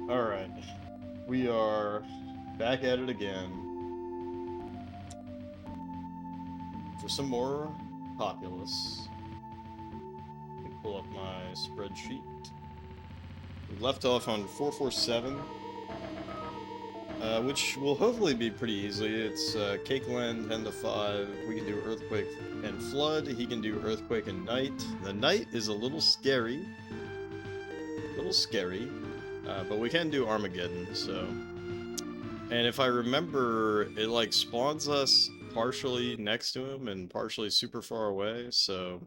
Alright. We are back at it again for some more Populous. Let me pull up my spreadsheet. We left off on 447, which will hopefully be pretty easy. It's Cakeland 10 to 5. We can do Earthquake and Flood. He can do Earthquake and Night. The Night is a little scary. But we can do Armageddon, so... And if I remember, it like spawns us partially next to him and partially super far away, so...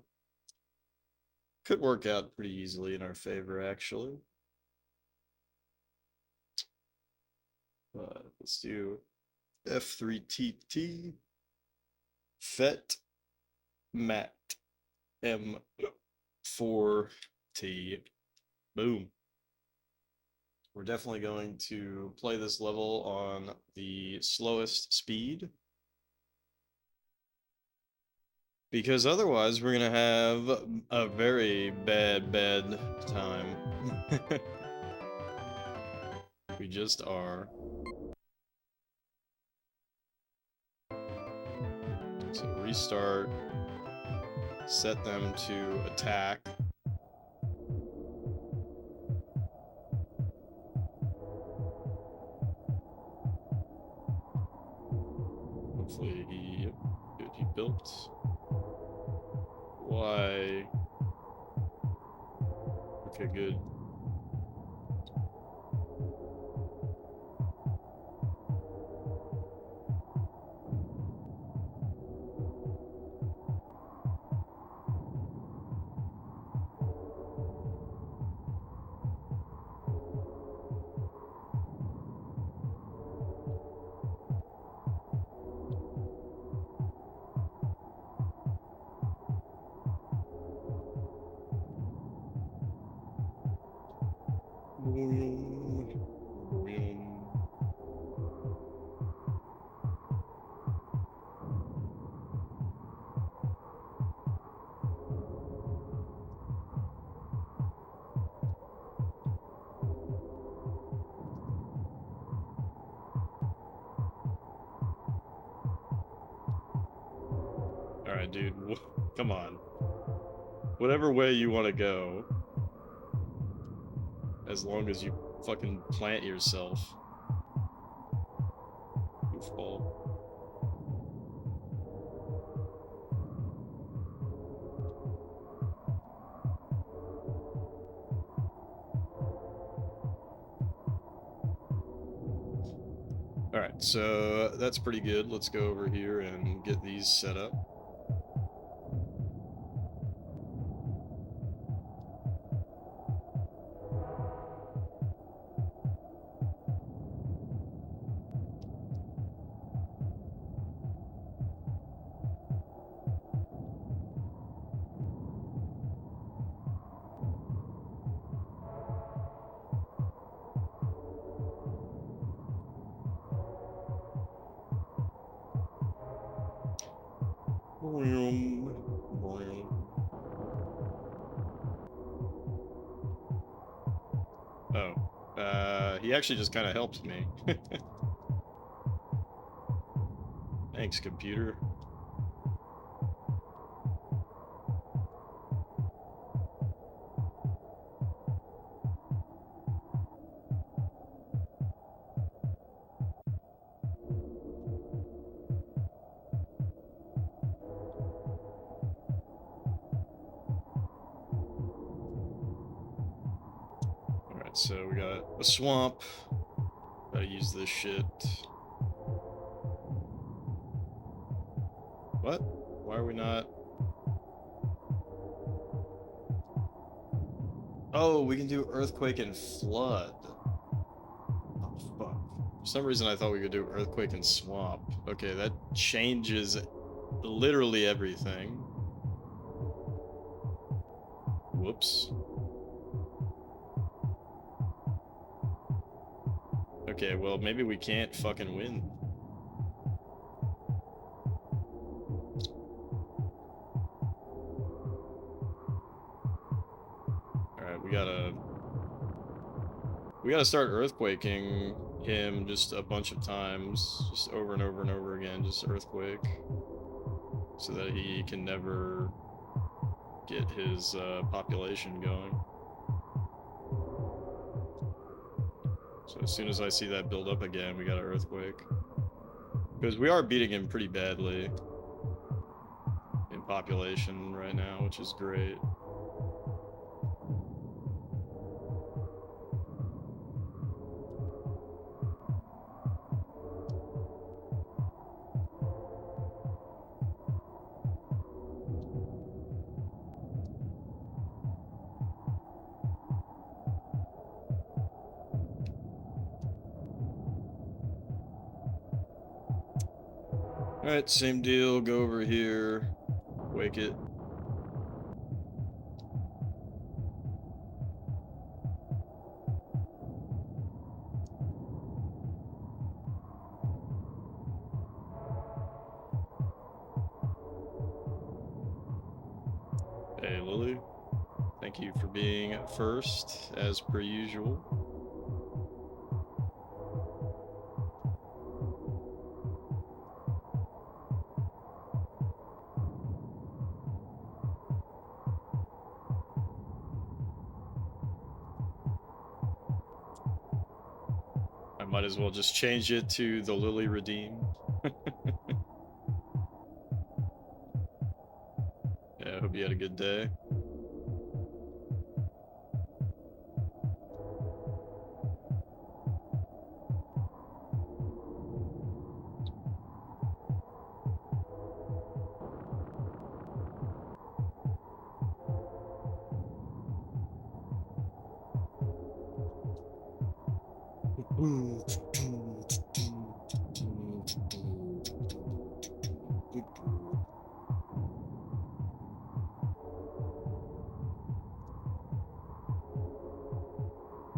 Could work out pretty easily in our favor, actually. Let's do F3TT FET MAT M4T. Boom. We're definitely going to play this level on the slowest speed, because otherwise we're gonna have a very bad time. We just are. So restart, set them to attack. Hopefully he built. Why? Okay, good. Alright, dude, come on. Whatever way you want to go, as long as you fucking plant yourself. Goofball. Alright, so that's pretty good. Let's go over here and get these set up. He actually just kind of helped me. Thanks, computer. So we got a swamp. Gotta use this shit. What? Why are we not? Oh, we can do earthquake and flood. Oh, fuck. For some reason I thought we could do earthquake and swamp. Okay, that changes literally everything. Whoops. Okay, well, maybe we can't fucking win. Alright, we We gotta start earthquaking him just a bunch of times, just over and over and over again, just earthquake, so that he can never get his population going. So as soon as I see that build up again, we got an earthquake. Because we are beating him pretty badly in population right now, which is great. Alright, same deal, go over here, wake it. Hey, Lily. Thank you for being first, as per usual. I might as well just change it to the Lily Redeem. Yeah, I hope you had a good day.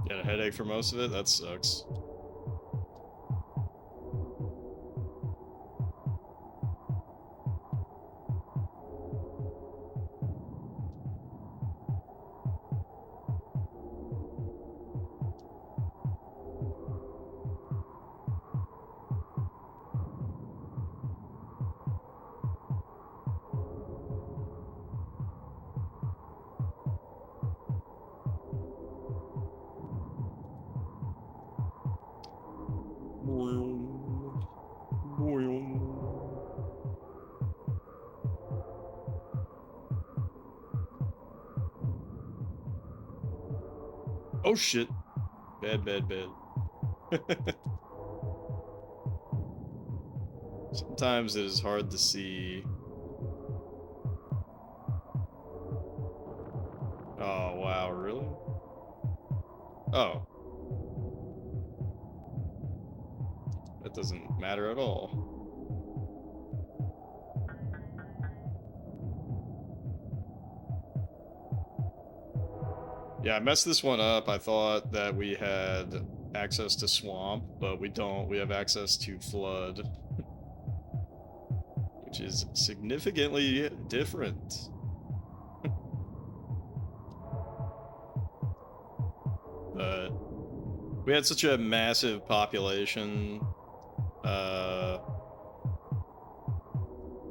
Got a headache for most of it? That sucks. Oh shit. Bad, bad, bad. Sometimes it is hard to see. Oh, wow, really? Oh. That doesn't matter at all. Yeah, I messed this one up. I thought that we had access to swamp, but we don't. We have access to flood, which is significantly different. But we had such a massive population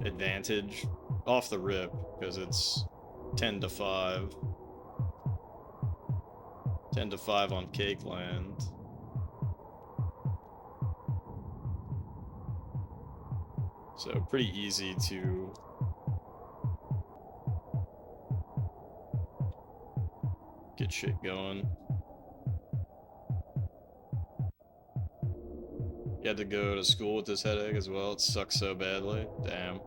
advantage off the rip, because it's 10 to 5. 10 to 5 on Cake Land. So pretty easy to get shit going. You had to go to school with this headache as well. It sucks so badly. Damn.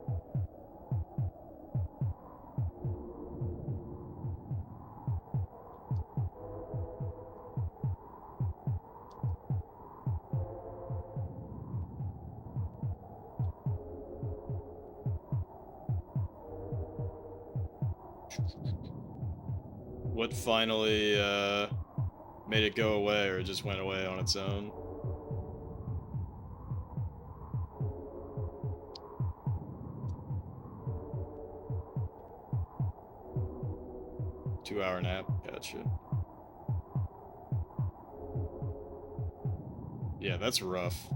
What finally made it go away, or it just went away on its own? Two-hour nap, gotcha. Yeah, that's rough.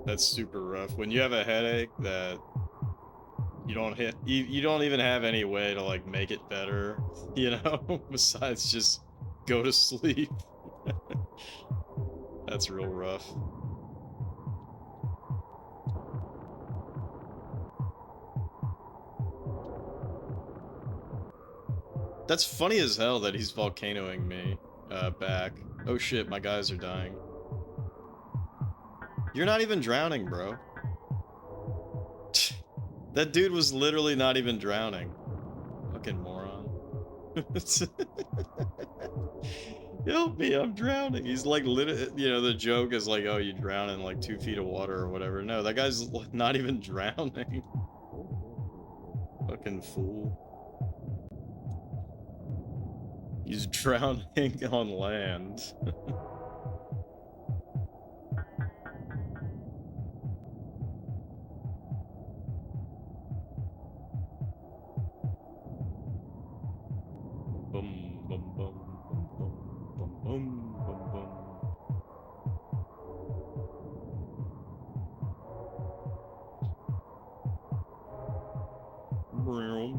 That's super rough. When you have a headache that you don't even have any way to like make it better, you know, besides just go to sleep. That's real rough. That's funny as hell that he's volcanoing me back. Oh shit, my guys are dying. You're not even drowning, bro. That dude was literally not even drowning. Fucking moron. Help me, I'm drowning. He's like, you know, the joke is like, oh, you drown in like 2 feet of water or whatever. No, that guy's not even drowning. Fucking fool. He's drowning on land. Boom, boom, boom, boom, boom, boom, boom, boom, boom. Broom,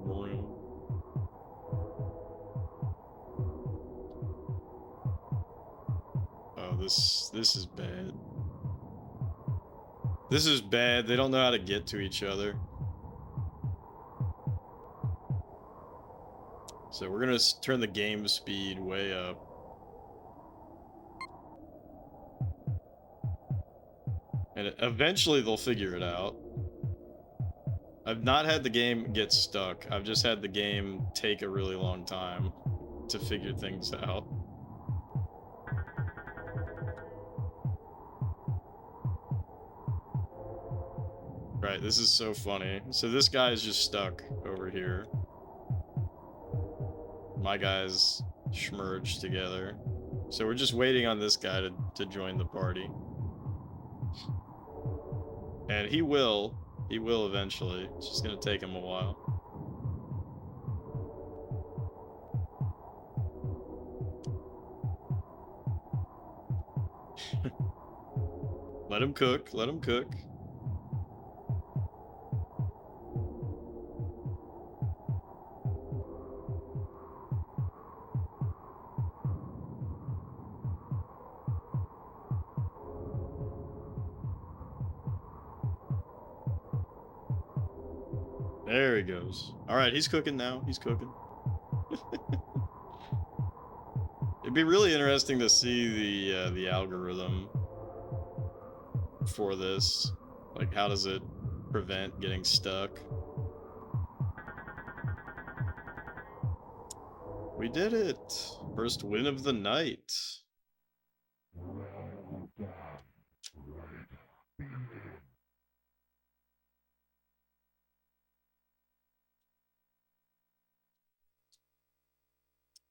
broom. Oh, this is bad. This is bad. They don't know how to get to each other. So we're gonna turn the game speed way up. And eventually they'll figure it out. I've not had the game get stuck. I've just had the game take a really long time to figure things out. Right, this is so funny. So this guy is just stuck over here. My guys schmerged together. So we're just waiting on this guy to join the party. And he will eventually. It's just gonna take him a while. Let him cook, let him cook. There he goes. Alright, he's cooking now. He's cooking. It'd be really interesting to see the algorithm for this. Like, how does it prevent getting stuck? We did it! First win of the night.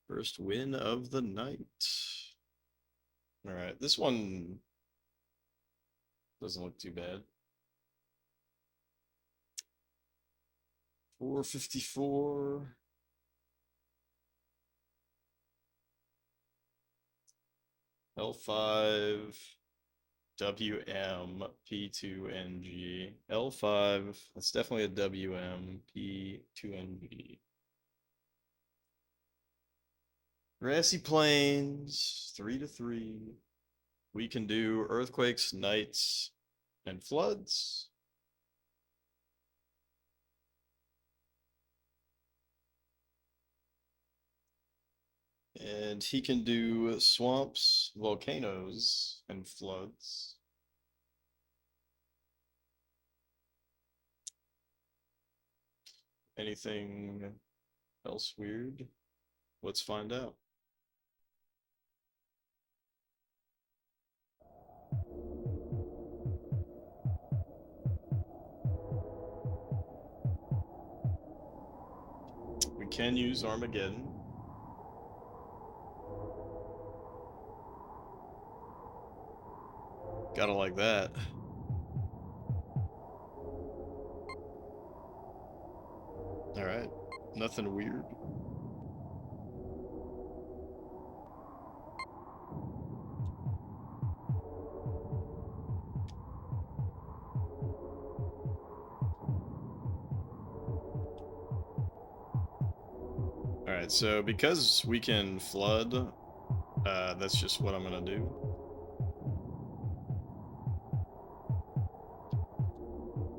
First win of the night. Alright, this one doesn't look too bad. 454. L5 WM P2NG. L5, that's definitely a WM P2NG. Grassy Plains, 3-3. We can do earthquakes, nights, and floods. And he can do swamps, volcanoes, and floods. Anything else weird? Let's find out. We can use Armageddon. Gotta like that. Alright. Nothing weird. Alright, so because we can flood, that's just what I'm gonna do.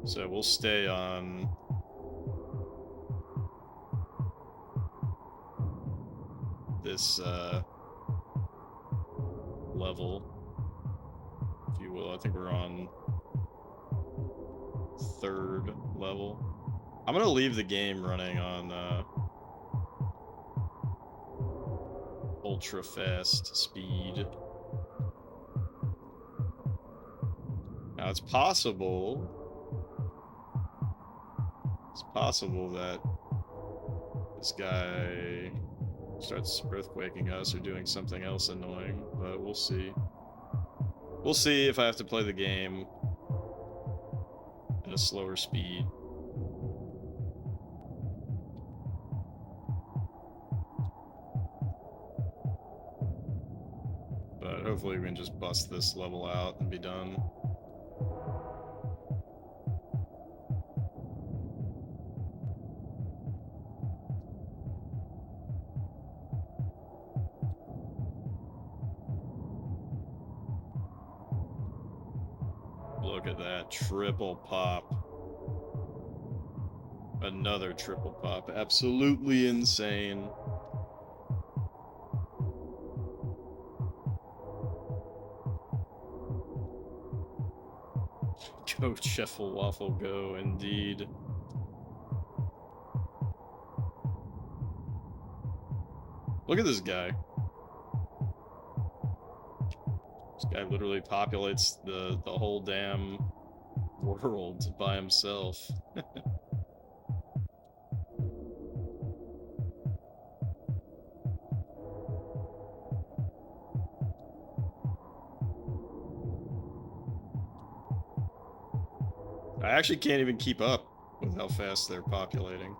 So we'll stay on this level, if you will. I think we're on 3rd level. I'm gonna leave the game running on ultra fast speed. Now it's possible that this guy starts earthquaking us or doing something else annoying, but we'll see. We'll see if I have to play the game at a slower speed. But hopefully we can just bust this level out and be done. Look at that triple pop. Another triple pop. Absolutely insane. Go Sheffel Waffle go, indeed. Look at this guy. This guy literally populates the whole damn world by himself. I actually can't even keep up with how fast they're populating.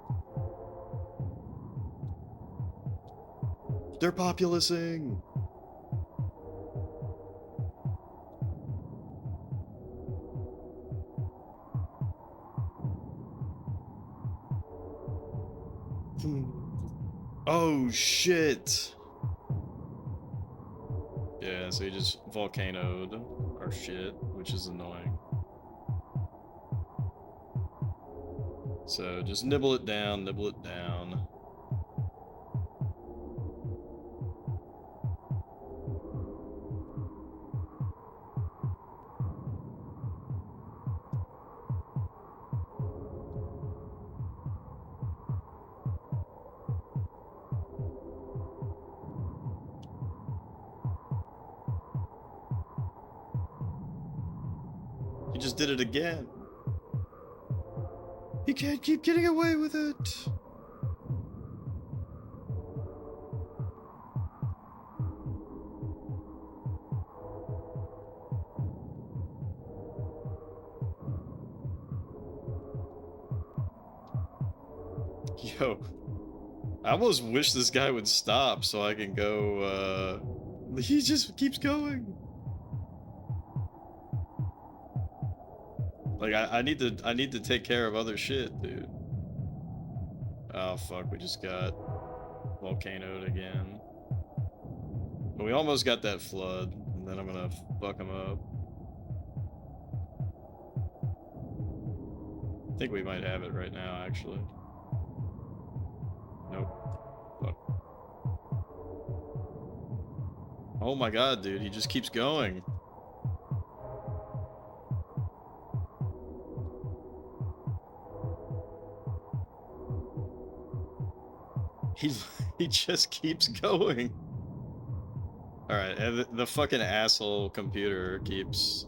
They're populusing! Oh shit! Yeah, so he just volcanoed our shit, which is annoying. So just nibble it down, nibble it down. He just did it again. He can't keep getting away with it. Yo, I almost wish this guy would stop so I can go, he just keeps going. Like, I need to take care of other shit, dude. Oh, fuck, we just got volcanoed again. But we almost got that flood, and then I'm gonna fuck him up. I think we might have it right now, actually. Nope. Fuck. Oh my god, dude, he just keeps going. He just keeps going. Alright, and the fucking asshole computer keeps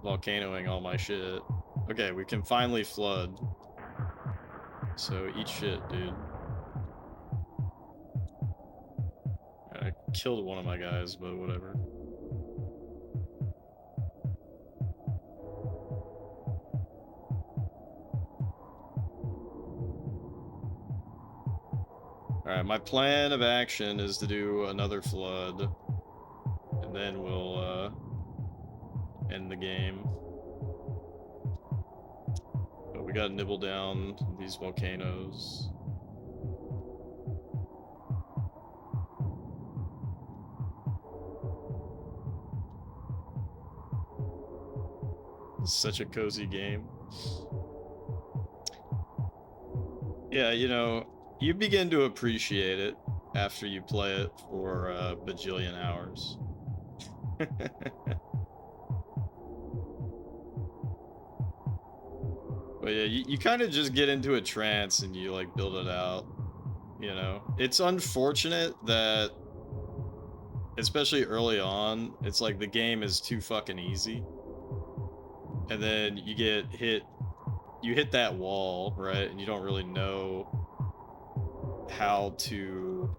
volcanoing all my shit. Okay, we can finally flood. So eat shit, dude. I killed one of my guys, but whatever. Alright, my plan of action is to do another flood. And then we'll, end the game. But we gotta nibble down these volcanoes. Such a cozy game. Yeah, you know, you begin to appreciate it after you play it for a bajillion hours. But yeah, you kind of just get into a trance and you like build it out, you know? It's unfortunate that, especially early on, it's like the game is too fucking easy. And then you hit that wall, right? And you don't really know how to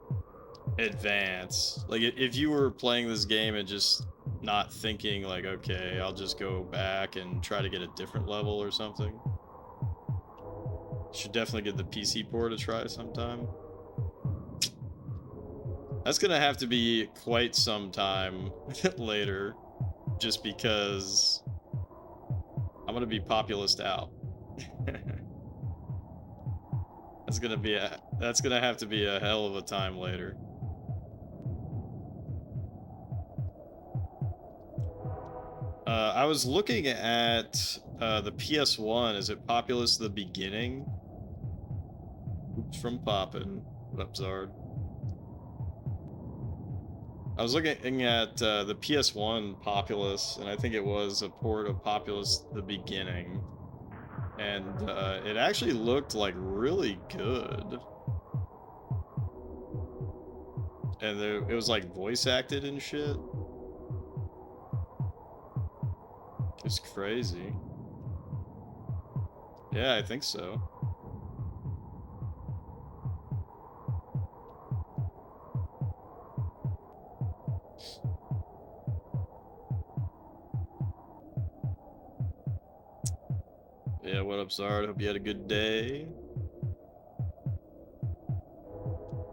advance. Like if you were playing this game and just not thinking like, okay, I'll just go back and try to get a different level or something. Should definitely get the PC port to try sometime. That's gonna have to be quite some time later, just because I'm gonna be Populous out. That's gonna have to be a hell of a time later. I was looking at the PS1. Is it Populous the Beginning? Oops, from Poppin'. What up, Zard? I was looking at the PS1 Populous, and I think it was a port of Populous the Beginning. And it actually looked like really good. And it was like voice acted and shit. It's crazy. Yeah, I think so. Yeah, what up, Zard? Hope you had a good day.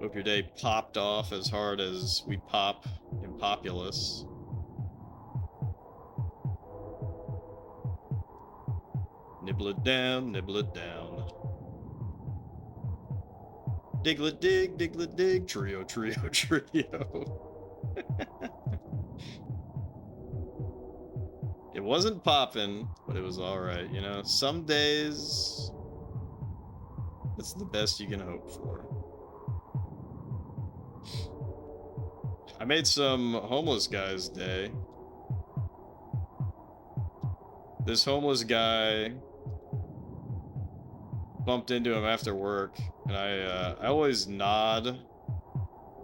Hope your day popped off as hard as we pop in Populous. Nibble it down, nibble it down. Diglet dig, trio, trio, trio. It wasn't poppin', but it was alright, you know? Some days, that's the best you can hope for. I made some homeless guy's day. This homeless guy, bumped into him after work, and I always nod,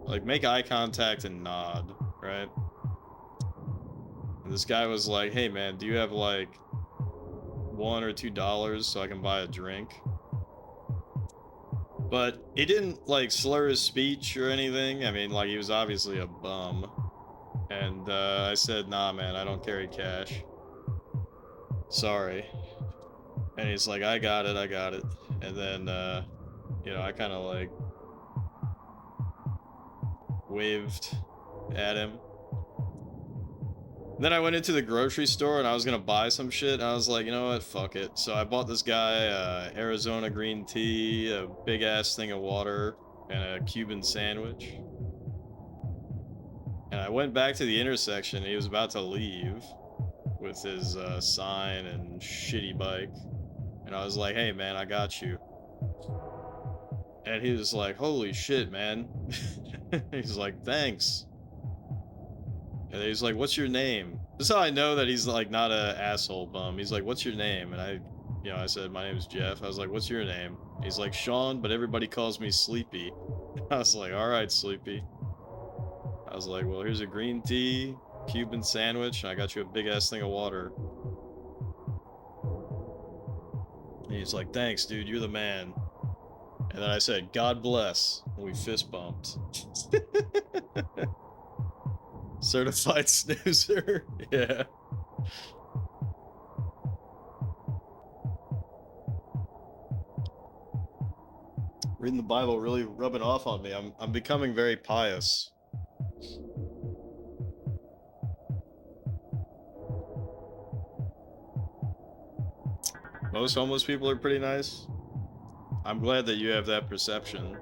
like make eye contact and nod, right? And this guy was like, hey man, do you have like $1 or $2 so I can buy a drink? But he didn't like slur his speech or anything. I mean, like he was obviously a bum. And I said, nah man, I don't carry cash. Sorry. And he's like, I got it. And then, you know, I kind of like waved at him. And then I went into the grocery store and I was gonna buy some shit. And I was like, you know what, fuck it. So I bought this guy Arizona green tea, a big ass thing of water, and a Cuban sandwich. And I went back to the intersection. He was about to leave with his sign and shitty bike. And I was like, hey man, I got you. And he was like, holy shit, man. He's like, thanks. And he's like, what's your name? This is how I know that he's like not a asshole bum. He's like, what's your name? And I said, my name is Jeff. I was like, what's your name? He's like, Sean, but everybody calls me Sleepy. I was like, all right, Sleepy. I was like, well, here's a green tea, Cuban sandwich, and I got you a big ass thing of water. And he's like, thanks, dude, you're the man. And then I said, God bless, and we fist bumped. Certified snoozer. Yeah. Reading the Bible really rubbing off on me. I'm becoming very pious. Most homeless people are pretty nice. I'm glad that you have that perception.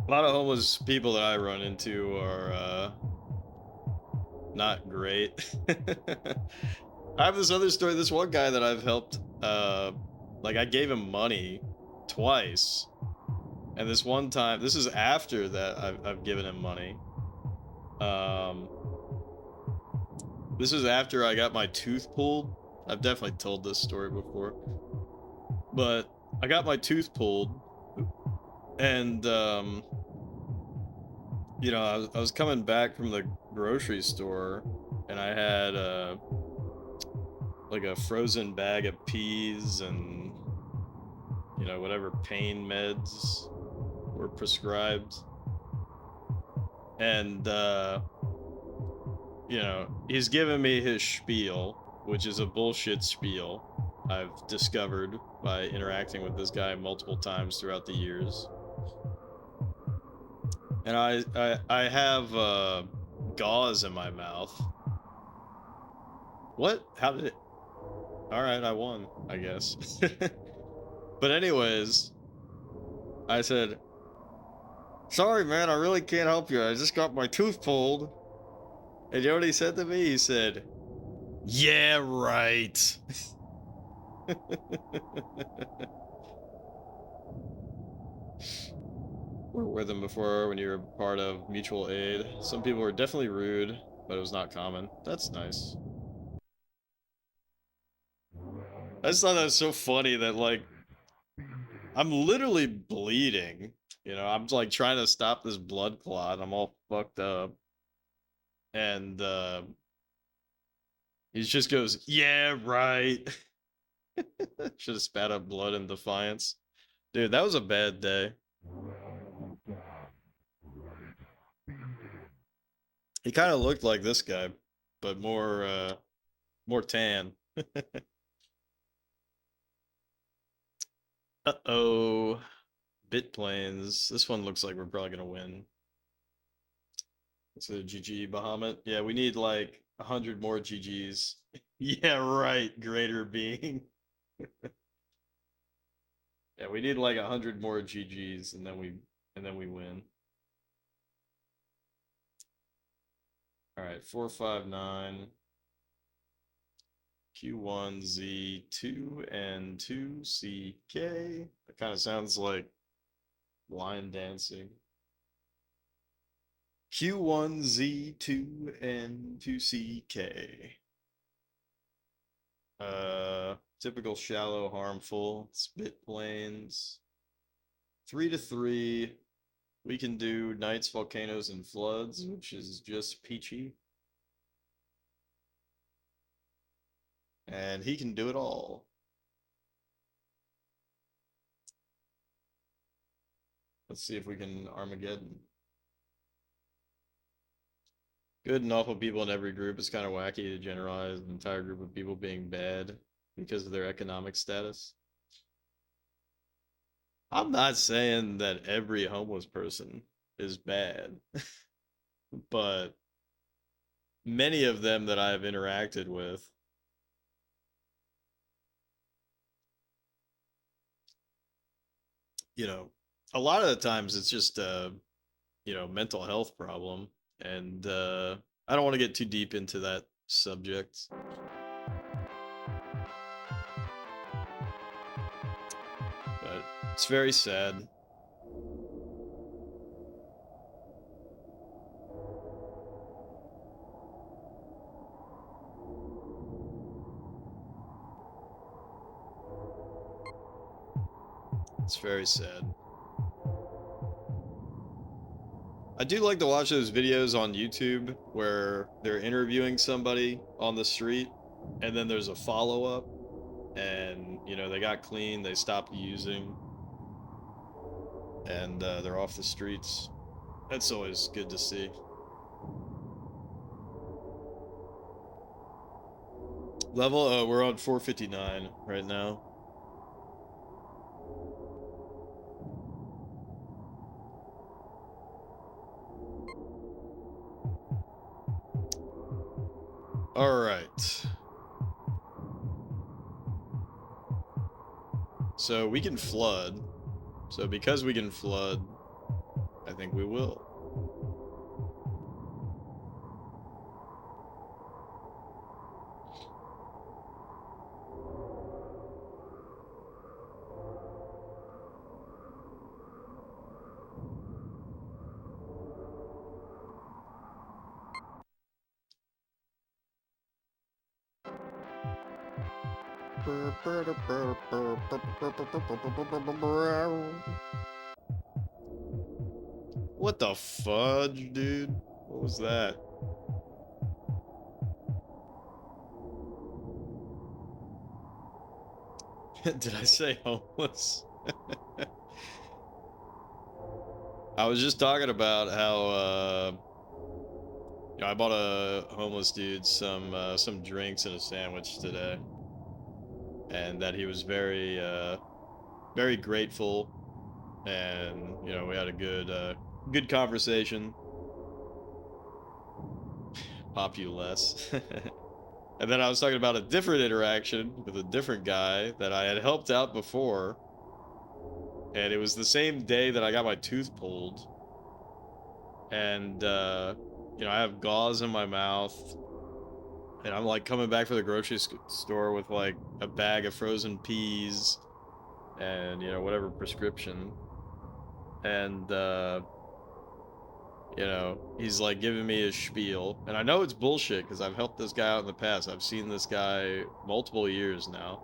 A lot of homeless people that I run into are not great. I have this other story. This one guy that I've helped, like I gave him money twice, and this one time, this is after that I've given him money. Um, this is after I got my tooth pulled. I've definitely told this story before, but I got my tooth pulled, and you know, I was coming back from the grocery store, and I had like a frozen bag of peas and, you know, whatever pain meds were prescribed. And you know, he's giving me his spiel, which is a bullshit spiel I've discovered by interacting with this guy multiple times throughout the years. And I have gauze in my mouth. What? How did it? All right, I won, I guess. But anyways, I said, "Sorry, man, I really can't help you. I just got my tooth pulled." And you know what he said to me? He said, "Yeah, right." Worked with him before when you were part of mutual aid. Some people were definitely rude, but it was not common. That's nice. I just thought that was so funny that, like, I'm literally bleeding. You know, I'm like trying to stop this blood clot. I'm all fucked up. And he just goes, "Yeah, right." Should have spat up blood in defiance. Dude, that was a bad day. He kind of looked like this guy, but more tan. Uh-oh. Bit planes. This one looks like we're probably gonna win. It's a GG Bahamut. Yeah, we need like 100 more GGs. Yeah, right, greater being. Yeah, we need like 100 more GGs and then we win. All right, 459 Q1Z2 and 2CK. That kind of sounds like line dancing. Q1Z2 and 2CK. Typical shallow, harmful, spit planes. 3 to 3. We can do nights, volcanoes, and floods, which is just peachy. And he can do it all. Let's see if we can Armageddon. Good and awful people in every group. It's kind of wacky to generalize an entire group of people being bad because of their economic status. I'm not saying that every homeless person is bad, but many of them that I've interacted with, you know, a lot of the times it's just you know, mental health problem. And I don't want to get too deep into that subject. But it's very sad. It's very sad. I do like to watch those videos on YouTube where they're interviewing somebody on the street and then there's a follow-up and, you know, they got clean, they stopped using, and they're off the streets. That's always good to see. Level, we're on 459 right now. All right. So we can flood. So because we can flood, I think we will. What the fudge, dude? What was that? Did I say homeless? I was just talking about how I bought a homeless dude some drinks and a sandwich today, and that he was very grateful, and we had a good conversation. Populous. And then I was talking about a different interaction with a different guy that I had helped out before, and it was the same day that I got my tooth pulled, and I have gauze in my mouth, and I'm like coming back from the grocery store with like a bag of frozen peas and whatever prescription, and he's like giving me a spiel, and I know it's bullshit because I've helped this guy out in the past. I've seen this guy multiple years now,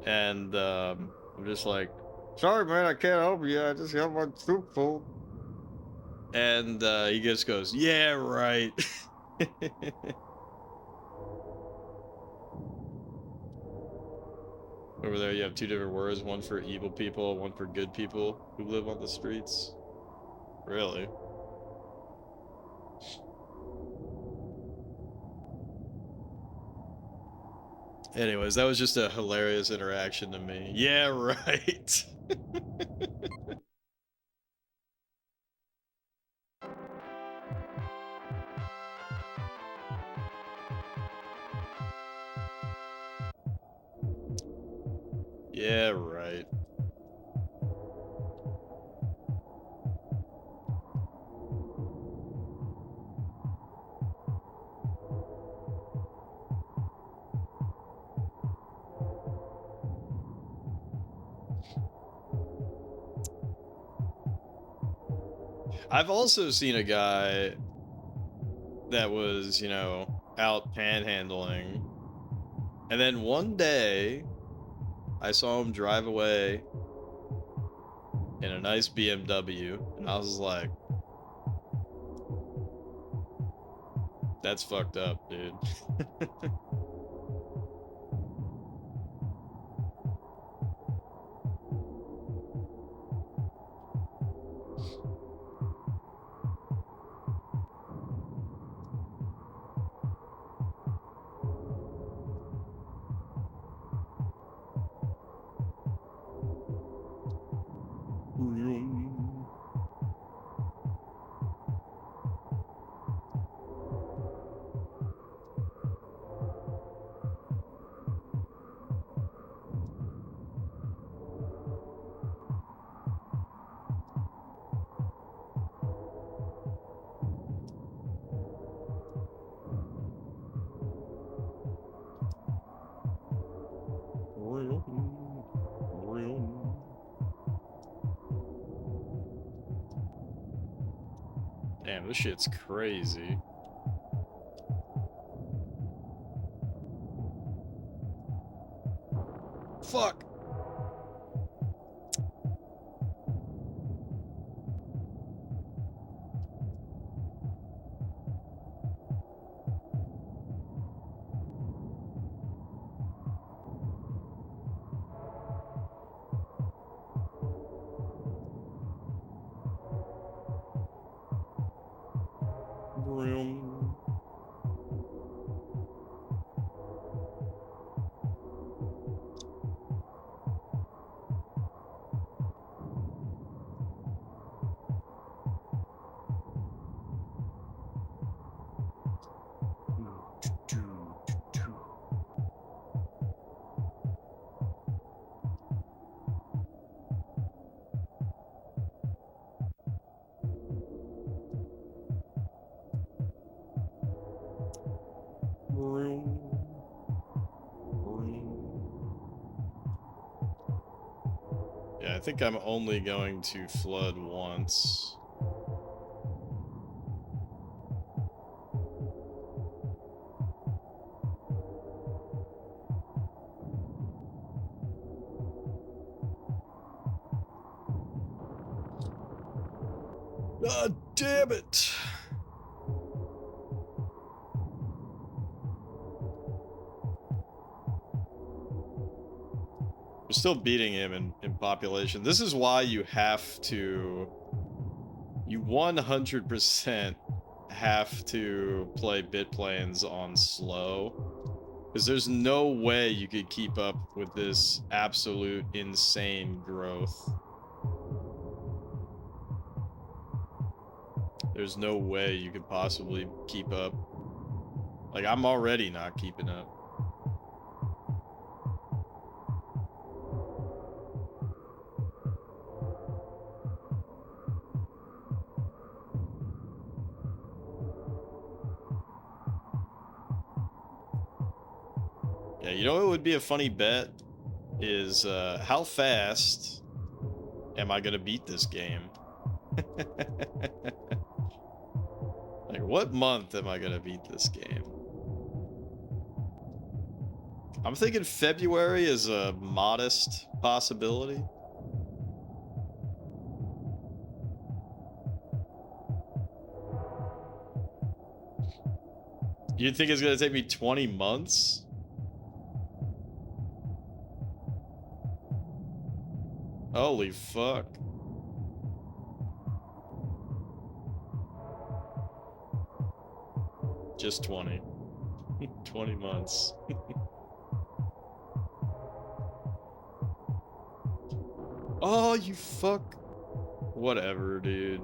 and I'm just like, sorry man, I can't help you, I just got my tooth pulled. And he just goes, yeah, right. Over there you have two different words, one for evil people, one for good people who live on the streets. Really? Anyways, that was just a hilarious interaction to me. Yeah, right. Yeah, right. I've also seen a guy that was, out panhandling, and then one day I saw him drive away in a nice BMW, and I was like, that's fucked up, dude. Damn, this shit's crazy. Fuck! Vroom. Yeah, I think I'm only going to flood once. God damn it! We're still beating him in population. This is why you have to... You 100% have to play bit planes on slow. Because there's no way you could keep up with this absolute insane growth. There's no way you could possibly keep up. Like, I'm already not keeping up. Yeah, you know what would be a funny bet? Is, how fast am I gonna beat this game? Like, what month am I gonna beat this game? I'm thinking February is a modest possibility. You think it's gonna take me 20 months? Holy fuck. Just 20. 20 months. Oh, you fuck. Whatever, dude.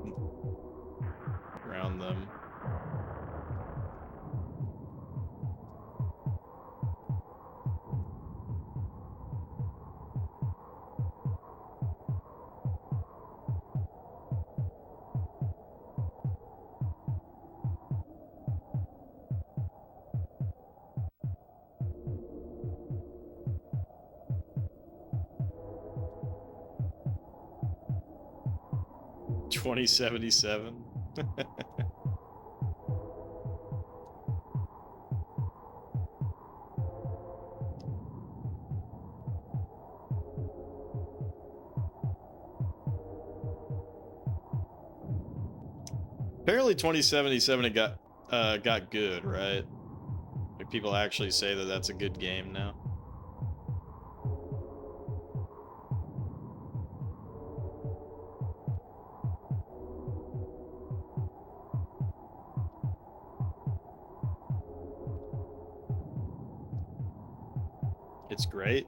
Round them. $20.77. Apparently 2077 it got good, right? Like, people actually say that that's a good game now. It's great.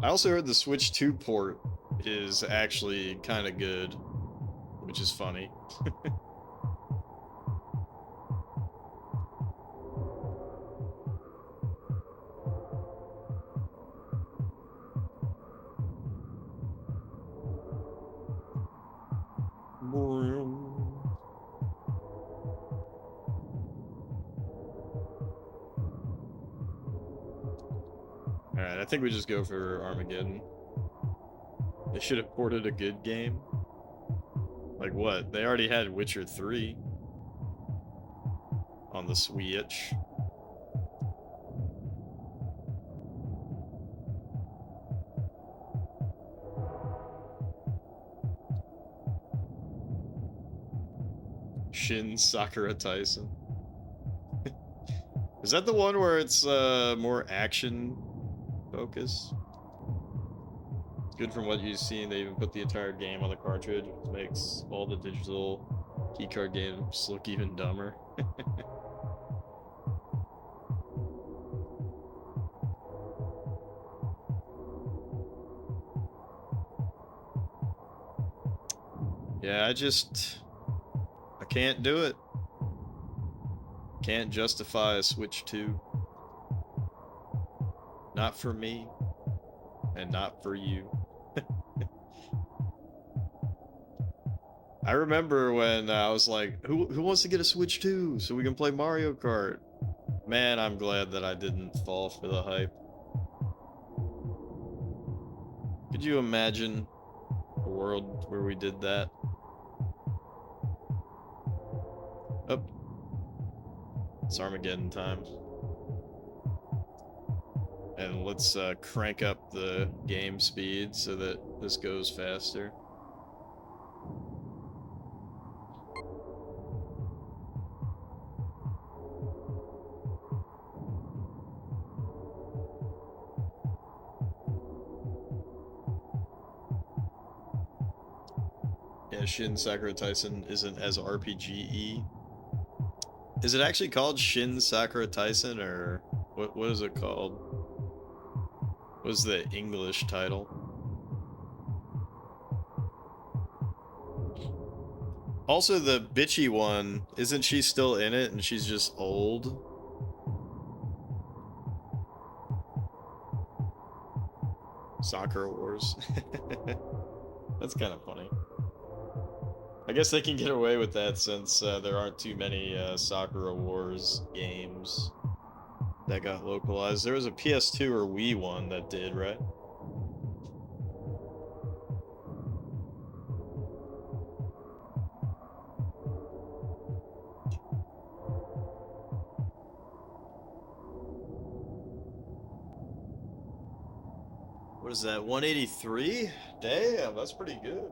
I also heard the Switch 2 port is actually kind of good, which is funny. Alright, I think we just go for Armageddon. They should have ported a good game. Like what? They already had Witcher 3 on the Switch. Shin Sakura Tyson. Is that the one where it's more action focus? Good from what you've seen. They even put the entire game on the cartridge, which makes all the digital keycard games look even dumber. Yeah, I can't do it. Can't justify a Switch 2. Not for me, and not for you. I remember when I was like, who wants to get a Switch 2 so we can play Mario Kart? Man, I'm glad that I didn't fall for the hype. Could you imagine a world where we did that? Oh. It's Armageddon time. And let's crank up the game speed so that this goes faster. Yeah, Shin Sakura Tyson isn't as RPG-y. Is it actually called Shin Sakura Tyson, or what is it called? What was the English title? Also, the bitchy one, isn't she still in it and she's just old? Sakura Wars. That's kind of funny. I guess they can get away with that since there aren't too many Sakura Wars games that got localized. There was a PS2 or Wii one that did, right? What is that, 183? Damn, that's pretty good.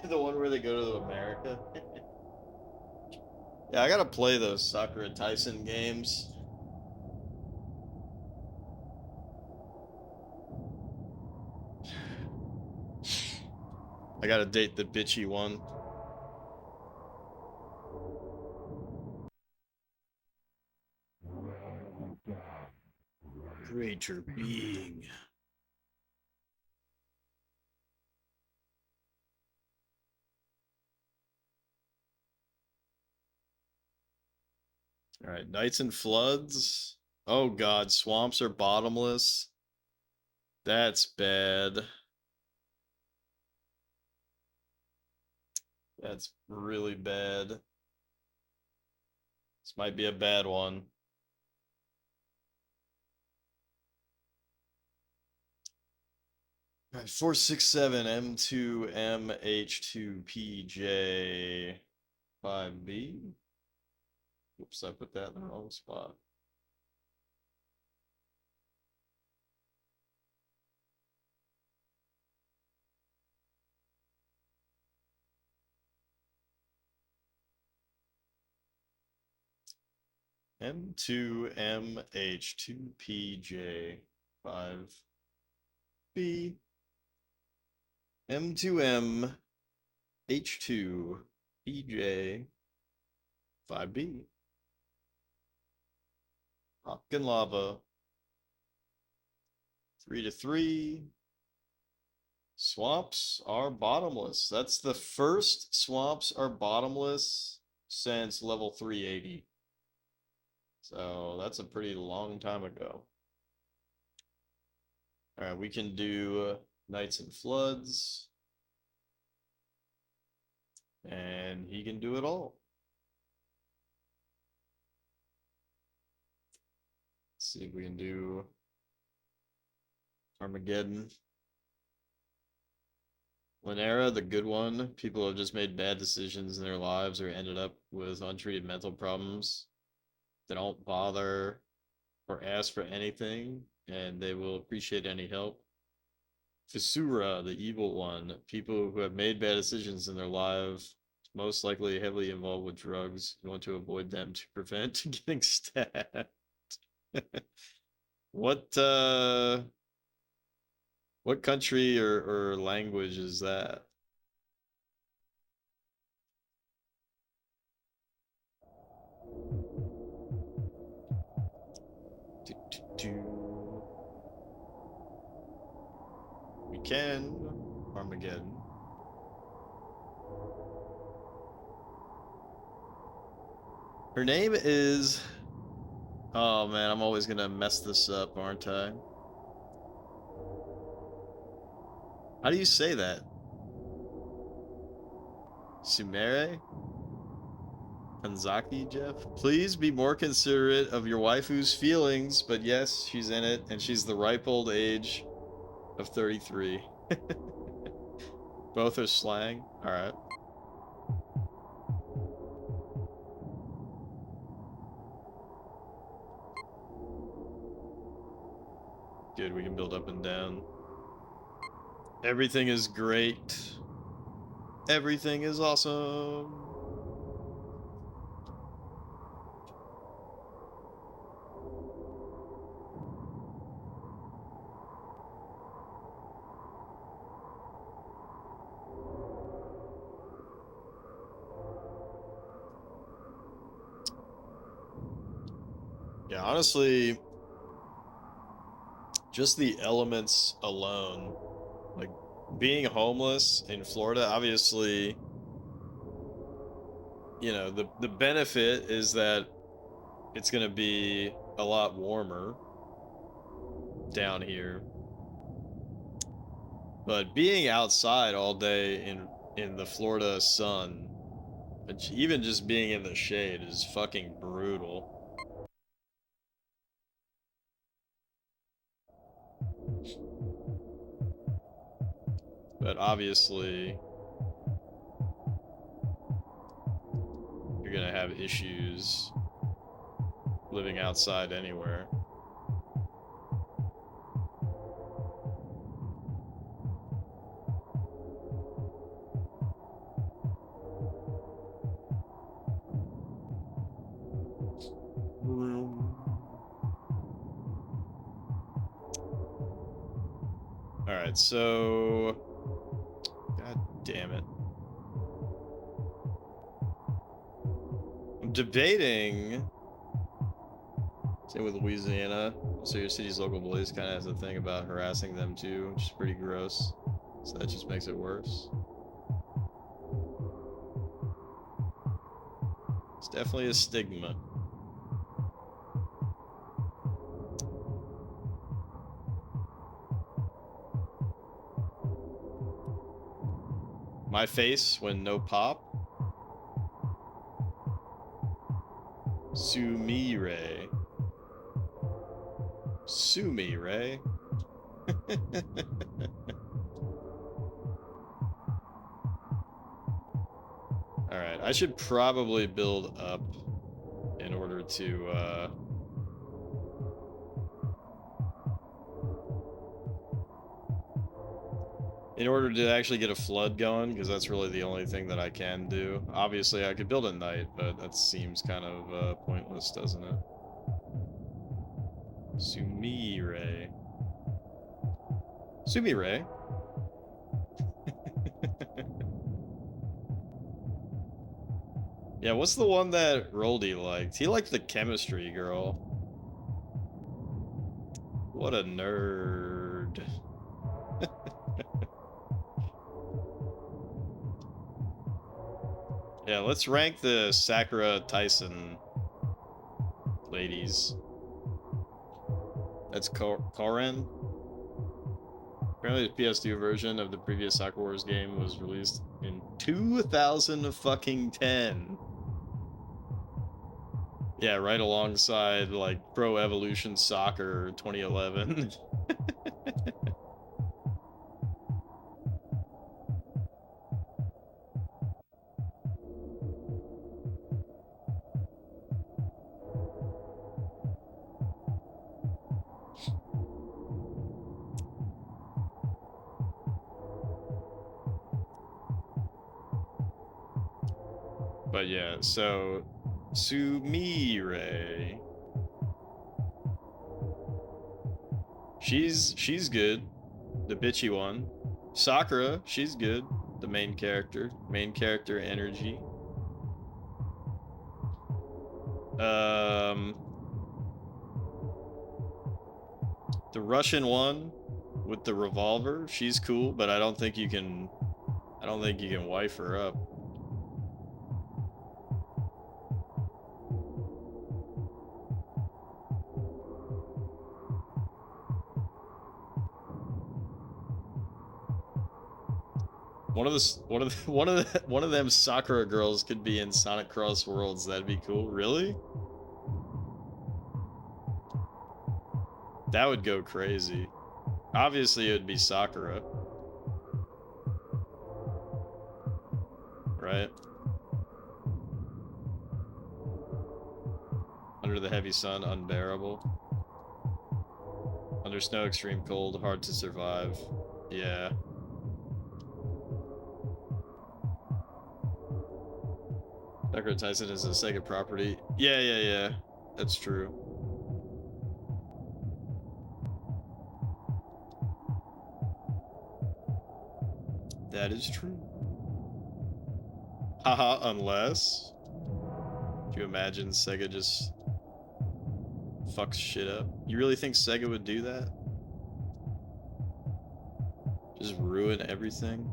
The one where they go to America. Yeah, I gotta play those Sakura Tyson games. I gotta date the bitchy one. Greater being. Alright, Nights and Floods. Oh god, swamps are bottomless. That's bad. That's really bad. This might be a bad one. Alright, 467 M2 MH2 PJ 5B. Oops, I put that in the wrong spot. M2 MH2 PJ 5B. M2M H2 PJ 5B. Hopkin Lava. 3-3. Swamps are bottomless. That's the first swamps are bottomless since level 380. So that's a pretty long time ago. Alright, we can do Nights and Floods. And he can do it all. Let's see if we can do Armageddon. Lanera, the good one. People have just made bad decisions in their lives or ended up with untreated mental problems. They don't bother or ask for anything, and they will appreciate any help. Fisura, the evil one. People who have made bad decisions in their lives, most likely heavily involved with drugs. You want to avoid them to prevent getting stabbed. What country or language is that? We can Armageddon. Her name is... Oh man, I'm always gonna mess this up, aren't I? How do you say that? Sumere? Kanzaki, Jeff? Please be more considerate of your waifu's feelings, but yes, she's in it, and she's the ripe old age of 33. Both are slang? Alright. down. Everything is great. Everything is awesome. Yeah, honestly, just the elements alone, like being homeless in Florida, obviously, you know, the benefit is that it's going to be a lot warmer down here. But being outside all day in the Florida sun, even just being in the shade is fucking brutal. But obviously, you're gonna have issues living outside anywhere. All right, so God damn it. I'm debating. Same with Louisiana. So your city's local police kind of has a thing about harassing them too, which is pretty gross. So that just makes it worse. It's definitely a stigma. My face when no pop. Sumire. Sumire. Alright, I should probably build up in order to, in order to actually get a flood going, because that's really the only thing that I can do. Obviously, I could build a knight, but that seems kind of pointless, doesn't it? Sumire. Sumire? Yeah, what's the one that Roldy liked? He liked the chemistry girl. What a nerd. Yeah, let's rank the Sakura Tyson ladies. That's Koren. Apparently the PS2 version of the previous Sakura Wars game was released in 2010. Yeah, right alongside like Pro Evolution Soccer 2011. But yeah, so Sumire. She's good. The bitchy one. Sakura, she's good. The main character. Main character energy. The Russian one with the revolver, she's cool, but I don't think you can wife her up. One of them Sakura girls could be in Sonic Cross Worlds. That'd be cool. Really? That would go crazy. Obviously, it would be Sakura. Right? Under the heavy sun, unbearable. Under snow, extreme cold, hard to survive. Yeah. Tucker Tyson is a Sega property. Yeah. That's true. That is true. Haha, unless... Do you imagine Sega just fucks shit up? You really think Sega would do that? Just ruin everything?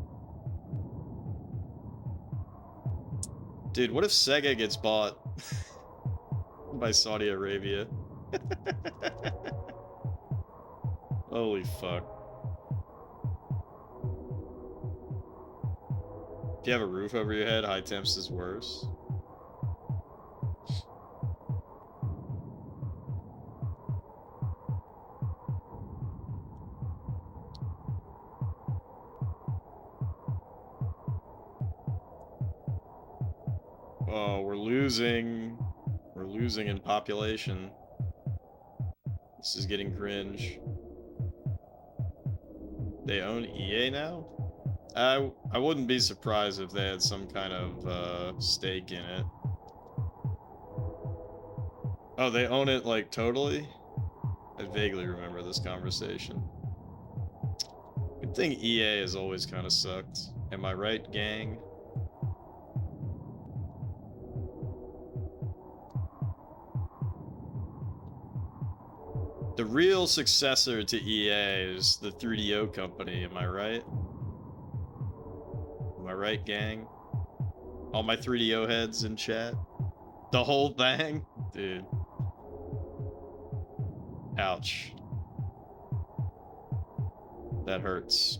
Dude, what if Sega gets bought by Saudi Arabia? Holy fuck. If you have a roof over your head, high temps is worse. Oh, we're losing. We're losing in population. This is getting cringe. They own EA now? I wouldn't be surprised if they had some kind of stake in it. Oh, they own it like totally? I vaguely remember this conversation. Good thing EA has always kind of sucked. Am I right, gang? The real successor to EA is the 3DO company, am I right? Am I right, gang? All my 3DO heads in chat? The whole thing? Dude. Ouch. That hurts.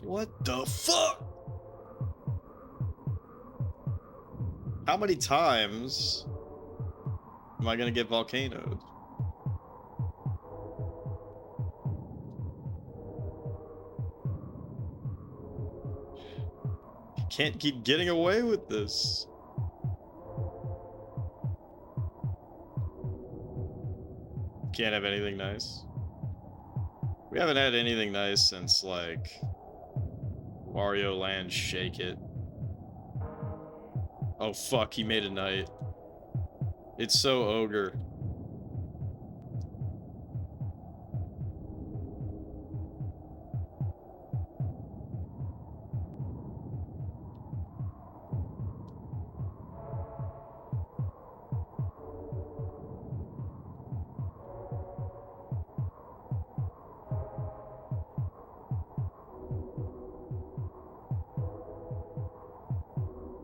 What the fuck? How many times am I gonna get volcanoed? I can't keep getting away with this. Can't have anything nice. We haven't had anything nice since, like, Wario Land Shake It. Oh fuck, he made a knight. It's so ogre.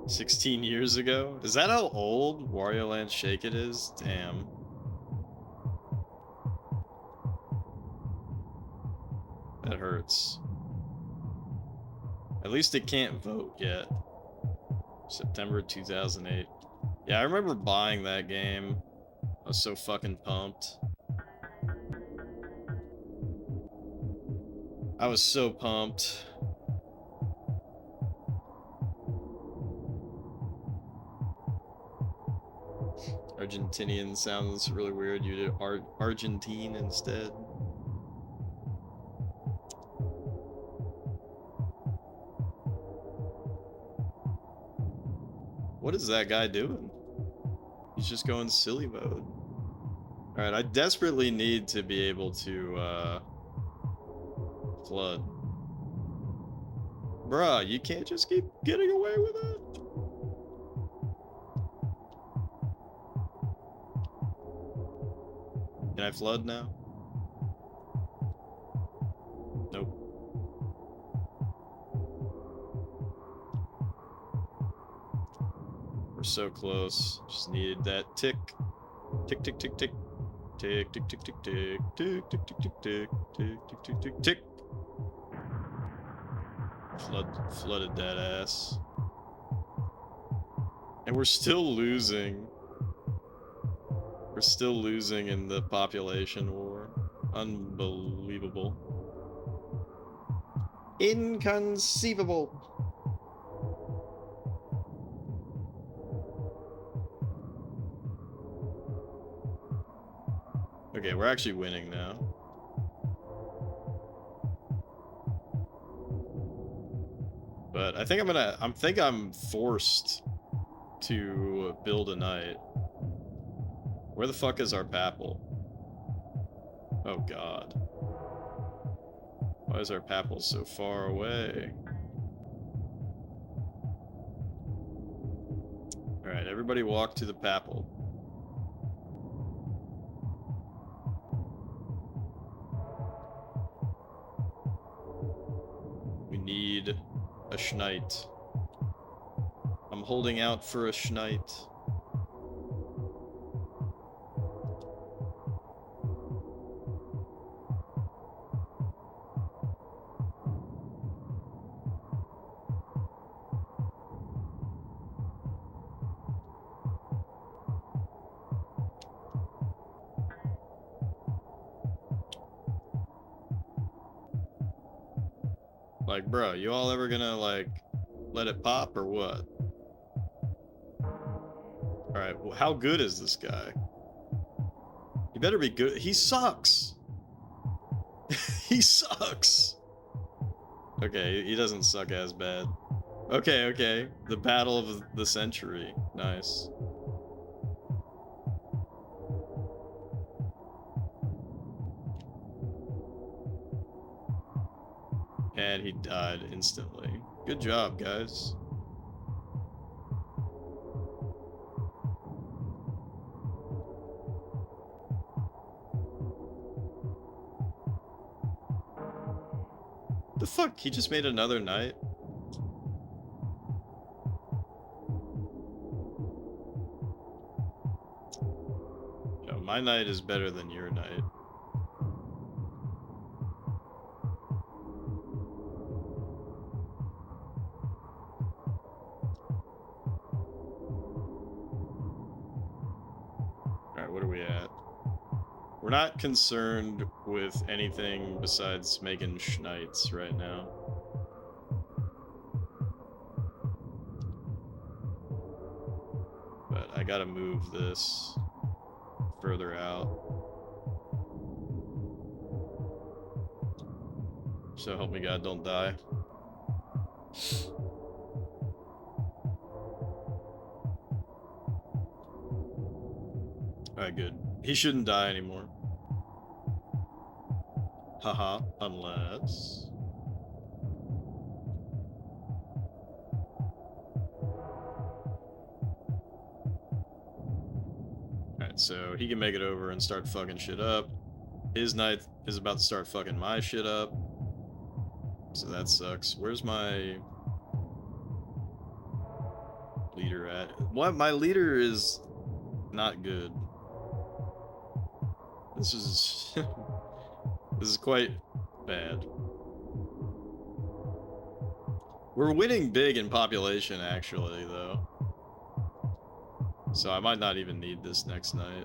$16 years ago? Is that how old Wario Land Shake It is? Damn. That hurts. At least it can't vote yet. September 2008. Yeah, I remember buying that game. I was so fucking pumped. I was so pumped. Argentinian sounds really weird. You did Argentine instead. What is that guy doing? He's just going silly mode. Alright, I desperately need to be able to, flood. Bruh, you can't just keep getting away with it. Can I flood now? Nope. We're so close. Just needed that tick. Tick, tick, tick, tick. Tick, tick, tick, tick, tick. Tick, tick, tick, tick, tick. Tick, tick, tick, tick, tick. Flooded that ass. And we're still losing. We're still losing in the population war. Unbelievable. Inconceivable. Okay, we're actually winning now. But I think I'm forced to build a knight. Where the fuck is our papal? Oh god. Why is our papal so far away? Alright, everybody walk to the papal. We need a schneid. I'm holding out for a schneid. Like, bro, you all ever gonna, like, let it pop or what? Alright, well, how good is this guy? He better be good. He sucks! He sucks! Okay, he doesn't suck as bad. Okay, okay. The battle of the century. Nice. And he died instantly. Good job, guys. The fuck? He just made another knight? Yo, my knight is better than your knight. Alright, what are we at? We're not concerned with anything besides making schnights right now. But I gotta move this further out. So help me God, don't die. Alright, good. He shouldn't die anymore. Haha, unless... Alright, so he can make it over and start fucking shit up. His knight is about to start fucking my shit up. So that sucks. Where's my leader at? What? My leader is not good. This is... this is quite bad. We're winning big in population, actually, though. So I might not even need this next night.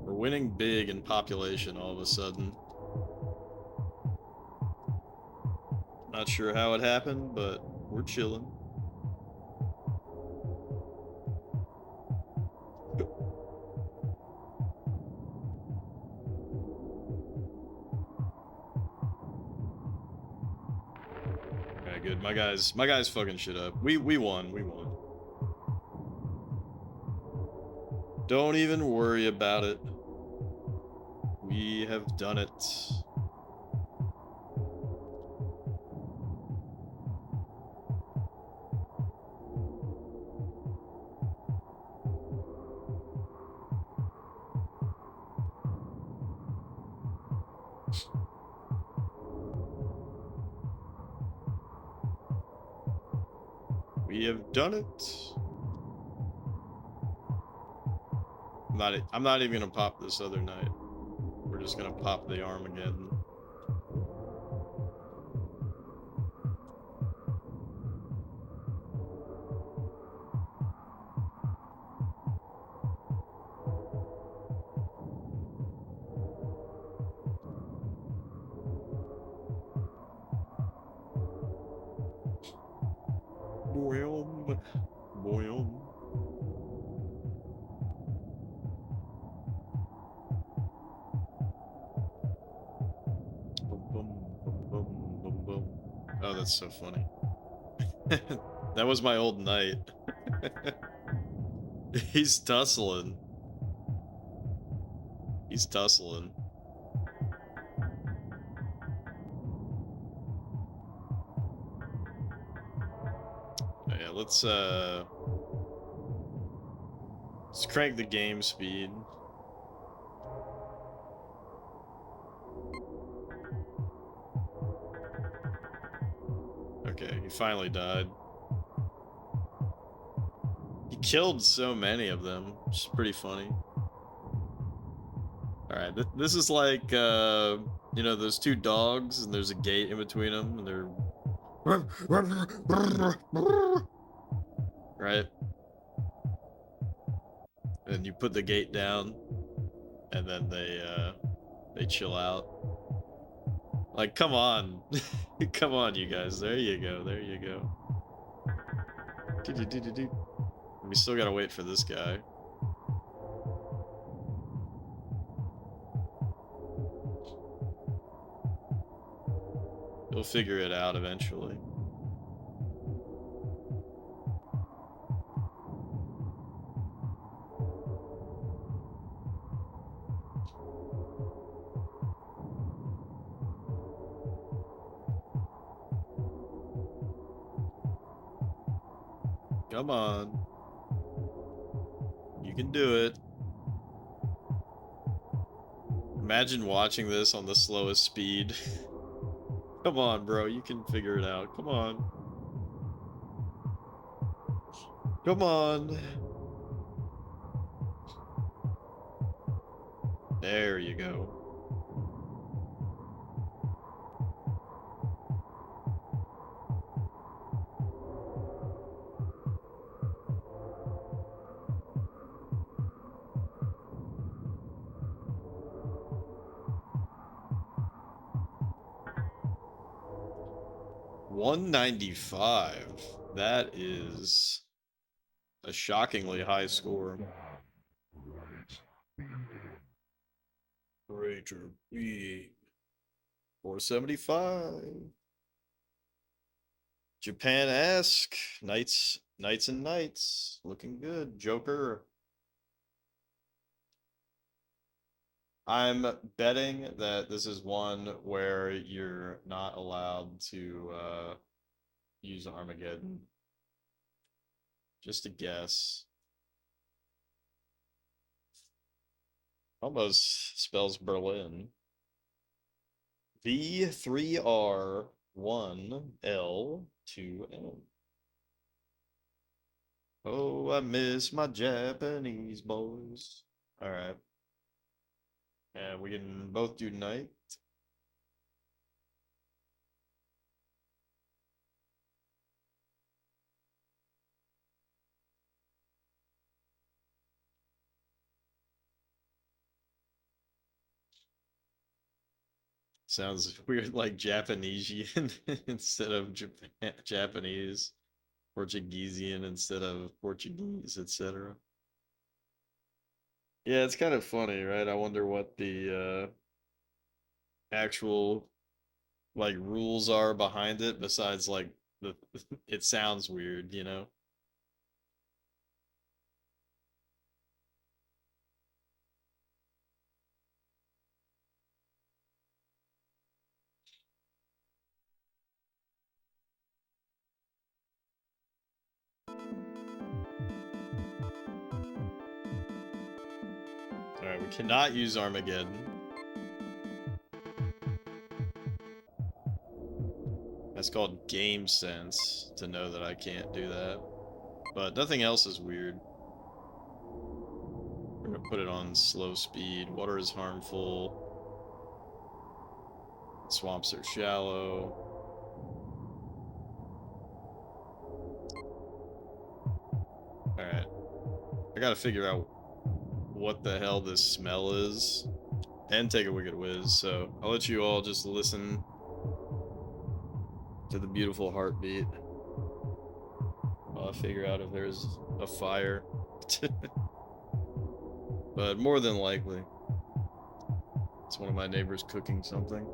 We're winning big in population all of a sudden. Not sure how it happened, but we're chilling. Okay, good. My guys fucking shit up. We won. Don't even worry about it. We have done it. We have done it. I'm not even gonna pop this other night. We're just gonna pop the Armageddon. Boom. Boom. Boom, boom, boom, boom, boom, boom. Oh, that's so funny. That was my old knight. He's tussling. He's tussling. Yeah, let's crank the game speed. Okay, he finally died. He killed so many of them, which is pretty funny. Alright, this is like, you know, those two dogs, and there's a gate in between them, and they're... Right? And you put the gate down, and then they chill out. Like, come on. Come on, you guys. There you go, there you go. We still gotta wait for this guy. He'll figure it out eventually. Come on. You can do it. Imagine watching this on the slowest speed. Come on, bro. You can figure it out. Come on. Come on. There you go. $195. That is a shockingly high score. Greater being. 475. Japan-esque. Knights and knights. Looking good. Joker. I'm betting that this is one where you're not allowed to use Armageddon. Just a guess. Almost spells Berlin. V3R1L2M. Oh, I miss my Japanese boys. Alright. And we can both do knight. Sounds weird, like Japanesian instead of Japanese, Portuguesian instead of Portuguese, etc. Yeah, it's kind of funny, right? I wonder what the actual like rules are behind it besides like the it sounds weird, you know? All right, we cannot use Armageddon. That's called game sense to know that I can't do that. But nothing else is weird. We're gonna put it on slow speed. Water is harmful. Swamps are shallow. Alright. I gotta figure out what the hell this smell is. And take a wicked whiz, so I'll let you all just listen to the beautiful heartbeat while I figure out if there's a fire. But more than likely, it's one of my neighbors cooking something.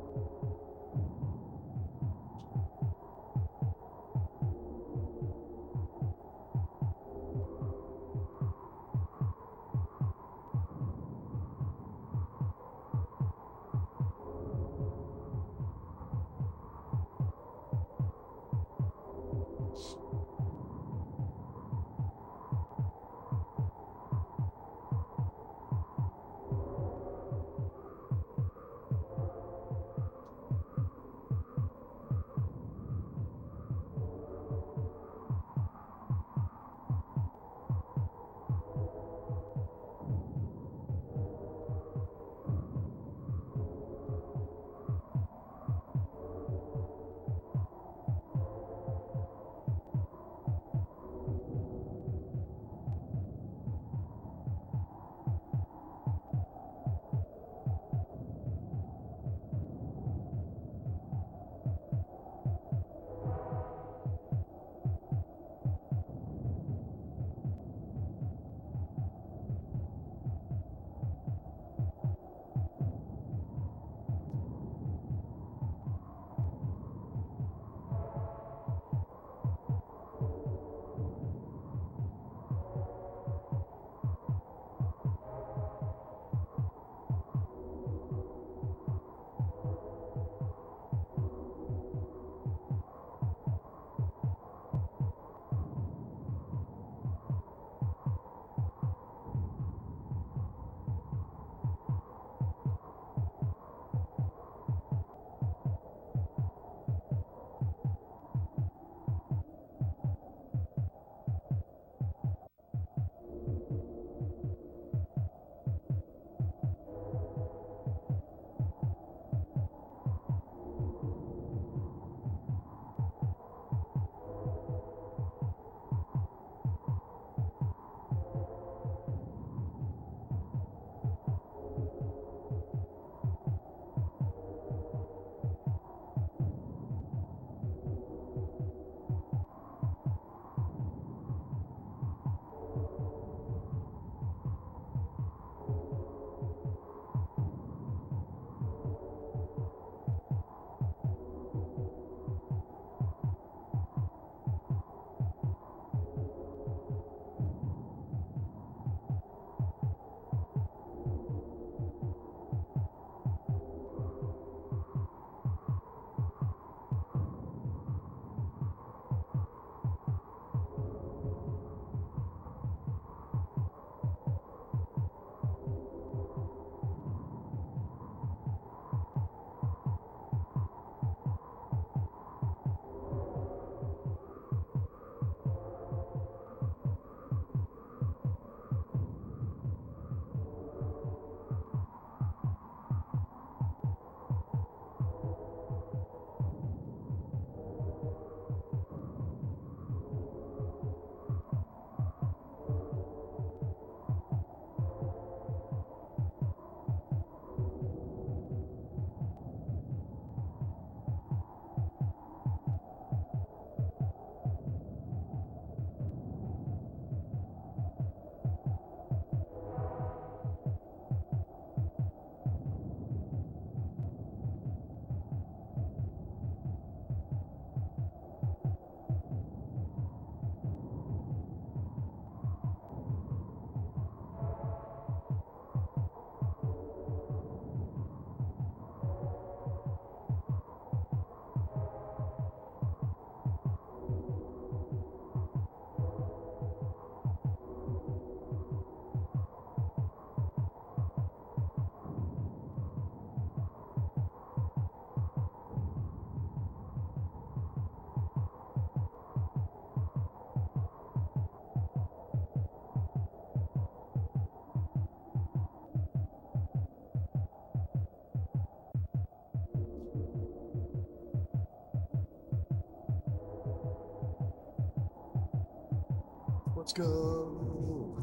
Let's go.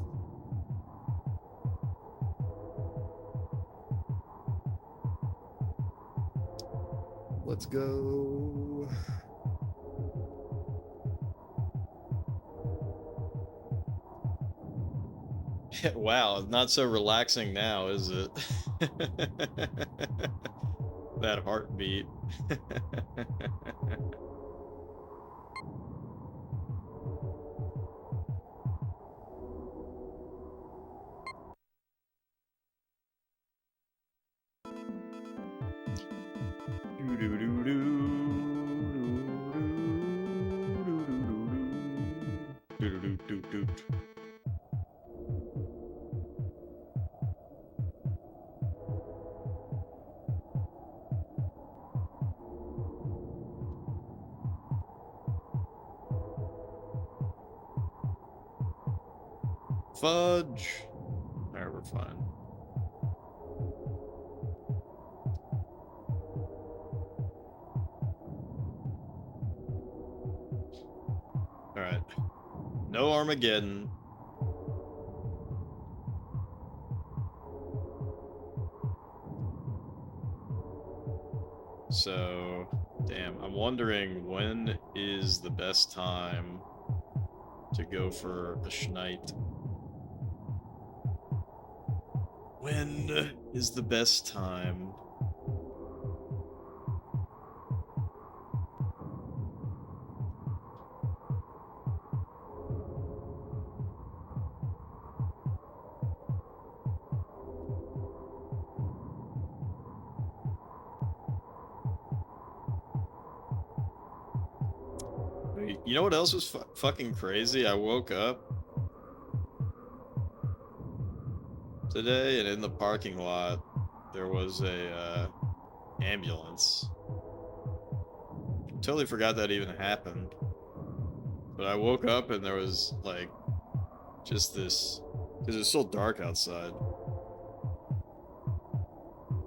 Let's go. Wow, not so relaxing now, is it? That heartbeat. Fudge. Alright, we're fine. Alright. No Armageddon. So, damn, I'm wondering when is the best time to go for a Schneid. When is the best time? You know what else was fucking crazy? I woke up today, and in the parking lot, there was a ambulance. Totally forgot that even happened. But I woke up and there was, like, just this... Because it's still dark outside.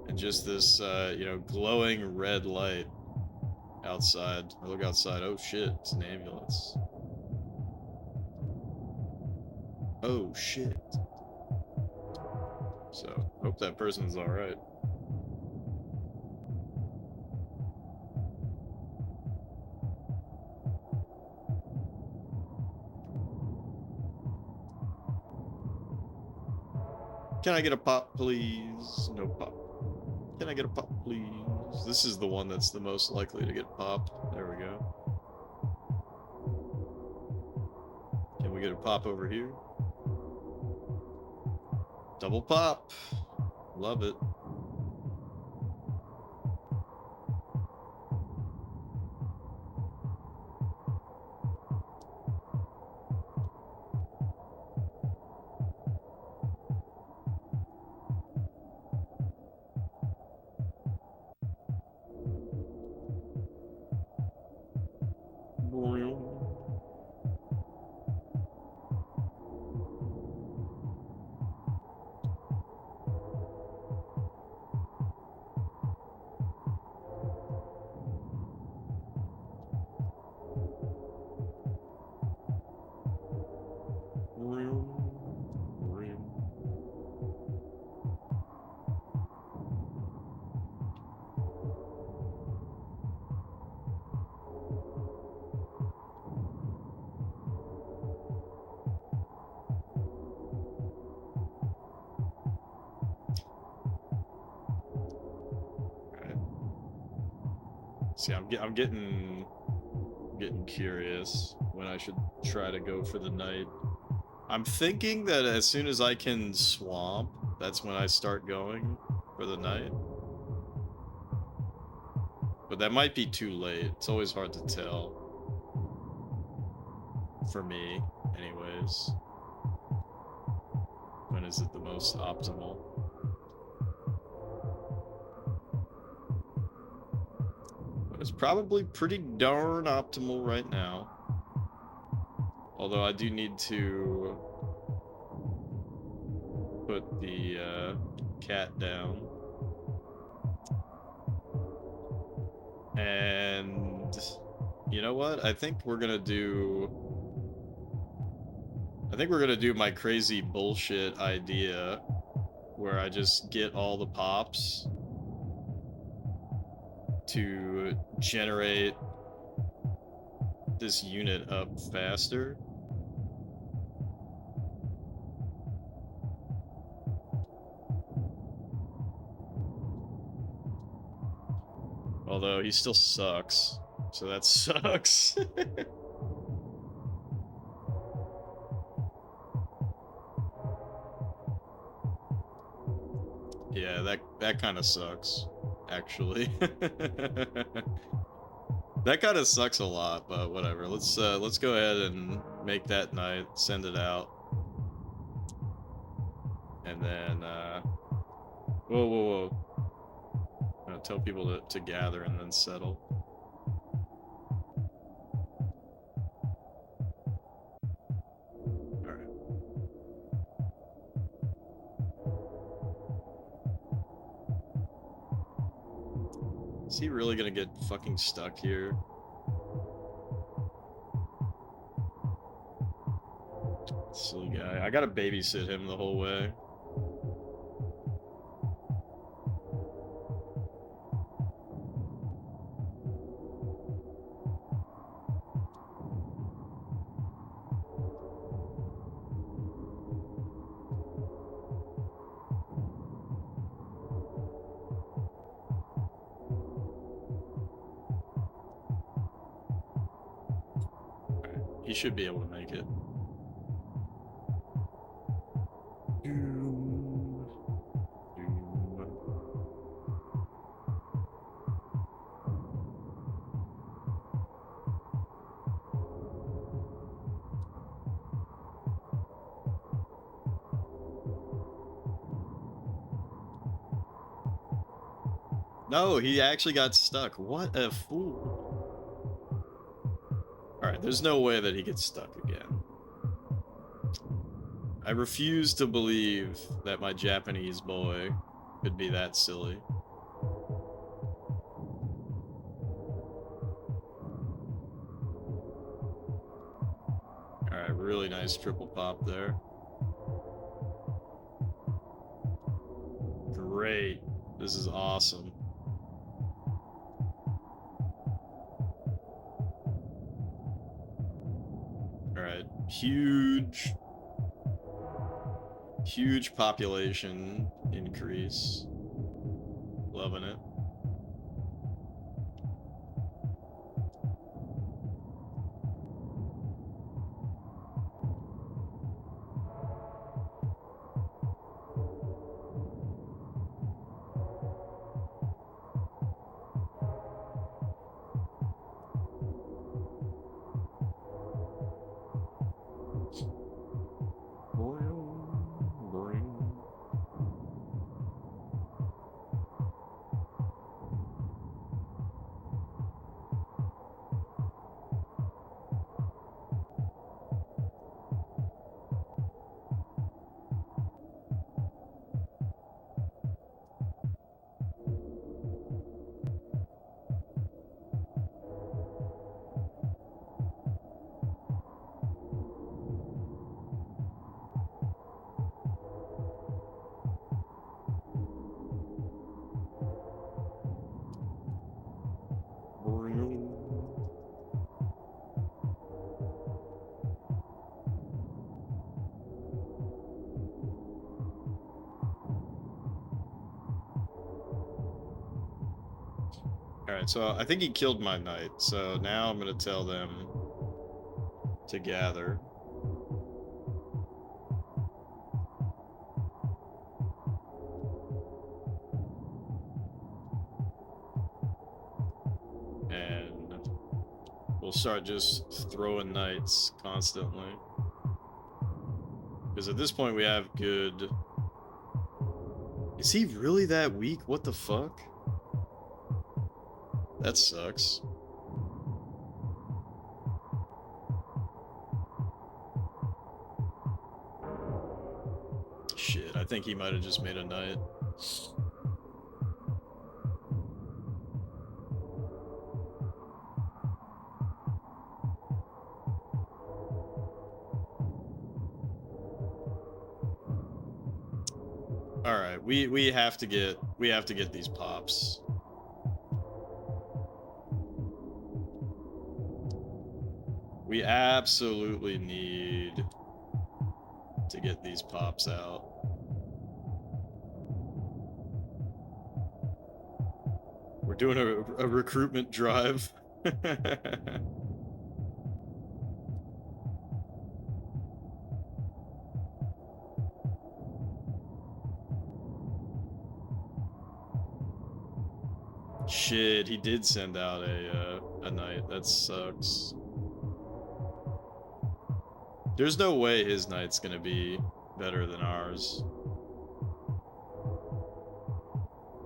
And just this, you know, glowing red light outside. I look outside, oh shit, it's an ambulance. Oh shit. So, hope that person's alright. Can I get a pop, please? No pop. Can I get a pop, please? This is the one that's the most likely to get popped. There we go. Can we get a pop over here? Double pop. Love it. See, I'm getting curious when I should try to go for the night. I'm thinking that as soon as I can swamp, that's when I start going for the night. But that might be too late. It's always hard to tell. For me, anyways. When is it the most optimal? It's probably pretty darn optimal right now. Although I do need to put the cat down. And you know what? I think we're gonna do I think we're gonna do my crazy bullshit idea where I just get all the pops to generate this unit up faster. Although he still sucks, so that sucks. Yeah, that kind of sucks, actually. That kind of sucks a lot, but whatever. Let's go ahead and make that night, send it out, and then whoa. I'm gonna tell people to gather and then settle. All right. Is he really gonna get fucking stuck here? Silly guy. I gotta babysit him the whole way. He should be able to make it. No, he actually got stuck. What a fool. Alright, there's no way that he gets stuck again. I refuse to believe that my Japanese boy could be that silly. Alright, really nice triple pop there. Great. This is awesome. Alright, huge population increase. Loving it. Alright, so I think he killed my knight, so now I'm gonna tell them to gather. And we'll start just throwing knights constantly. Because at this point we have good... Is he really that weak? What the fuck? That sucks. Shit, I think he might have just made a knight. All right, we have to get these pops. We absolutely need to get these pops out. We're doing a recruitment drive. Shit, he did send out a knight. That sucks. There's no way his knight's gonna be better than ours.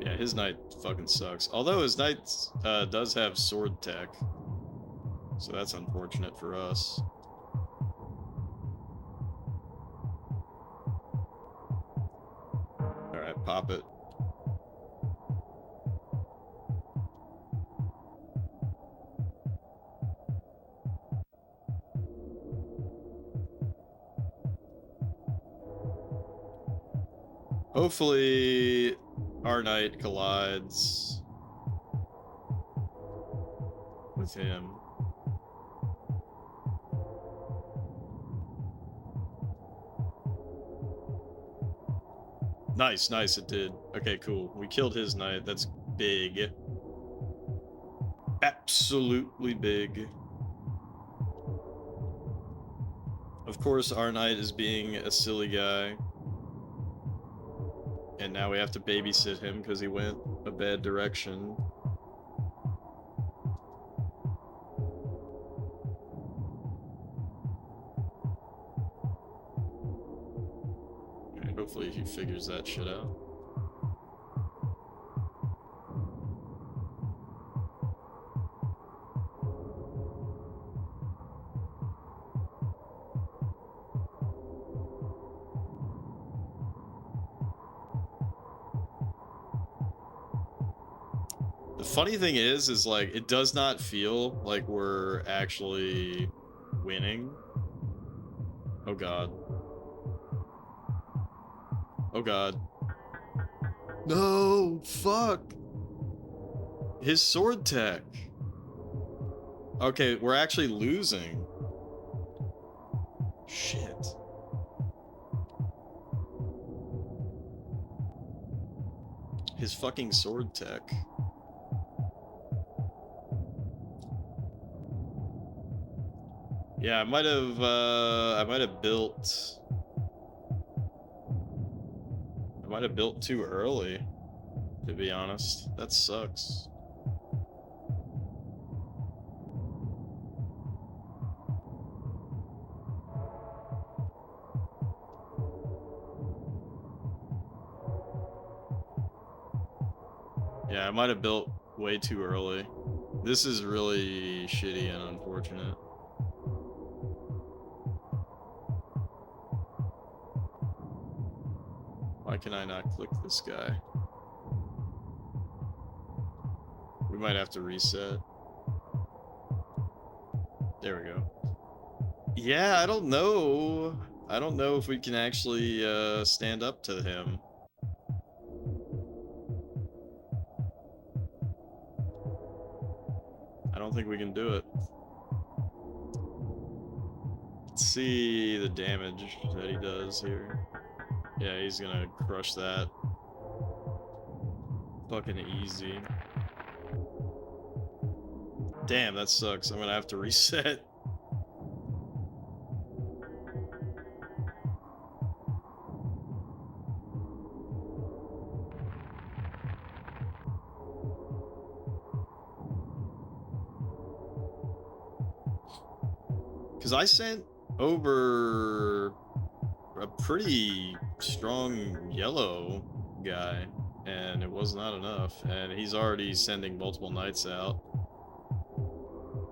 Yeah, his knight fucking sucks. Although his knight does have sword tech, so that's unfortunate for us. All right, pop it. Hopefully, our knight collides with him. Nice, nice, it did. Okay, cool. We killed his knight. That's big. Absolutely big. Of course, our knight is being a silly guy. And now we have to babysit him because he went a bad direction. Alright, hopefully he figures that shit out. The funny thing is like, it does not feel like we're actually winning. Oh god. Oh god. No! Fuck! His sword tech! Okay, we're actually losing. Shit. His fucking sword tech. Yeah, I might have built too early, to be honest. That sucks. Yeah, I might have built way too early. This is really shitty and unfortunate. Why can I not click this guy? We might have to reset. There we go. Yeah, I don't know. I don't know if we can actually stand up to him. I don't think we can do it. Let's see the damage that he does here. Yeah, he's gonna crush that. Fucking easy. Damn, that sucks. I'm gonna have to reset. Because I sent over a pretty strong yellow guy, and it was not enough. And he's already sending multiple knights out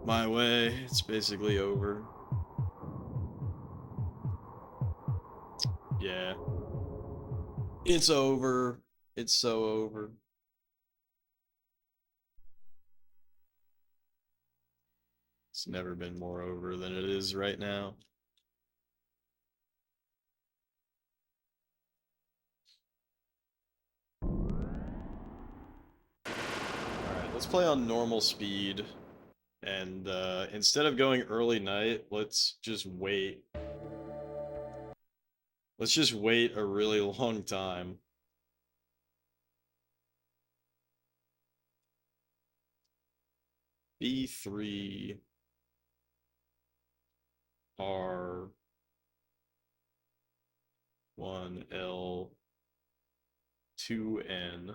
my way. It's basically over. Yeah. It's over. It's so over. It's never been more over than it is right now. play on normal speed, and instead of going early night, let's just wait. Let's just wait a really long time. B3 R 1L 2N.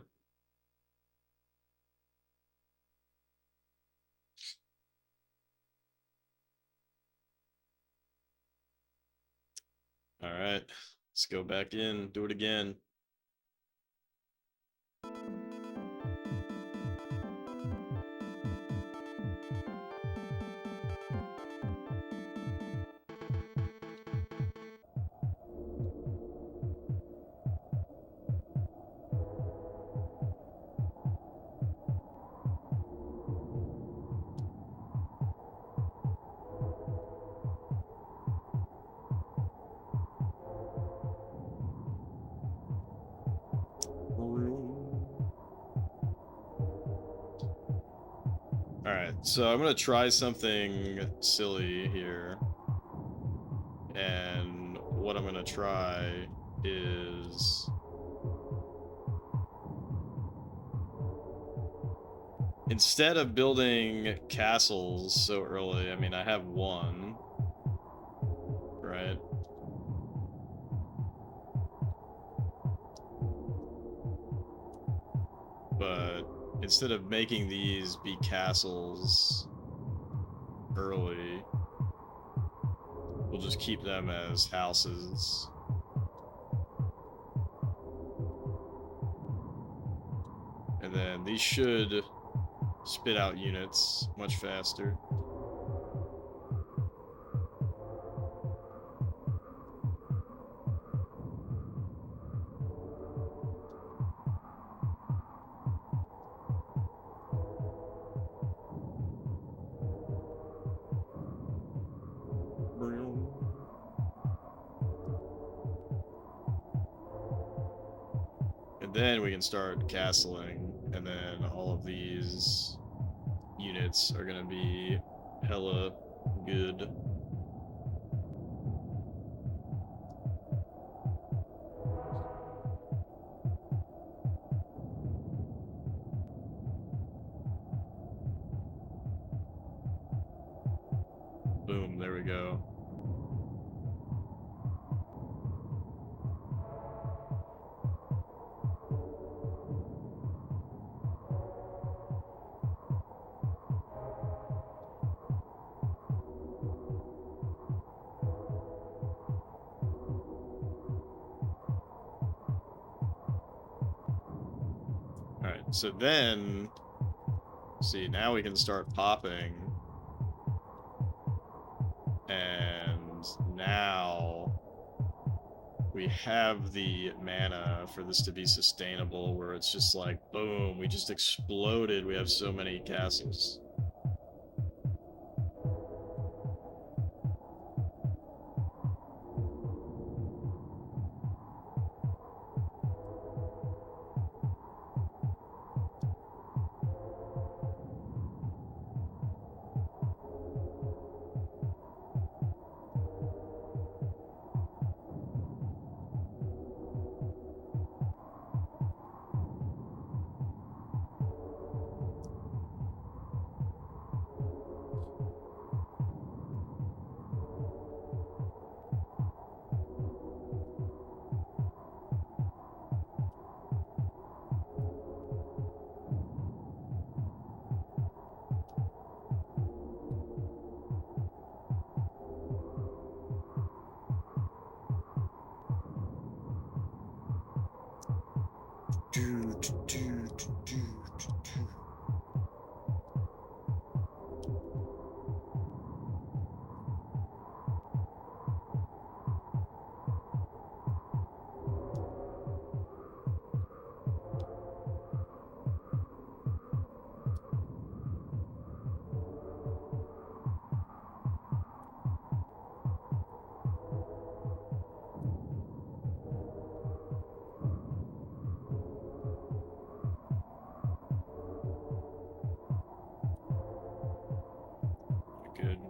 All right, let's go back in, do it again. Alright, so I'm gonna try something silly here. And what I'm gonna try is... instead of building castles so early, I mean, I have one, right? But instead of making these be castles early, we'll just keep them as houses. And then these should spit out units much faster. And then we can start castling, and then all of these units are gonna be hella good. Boom, there we go. Alright, so then, see, now we can start popping. And now we have the mana for this to be sustainable, where it's just like, boom, we just exploded. We have so many castles.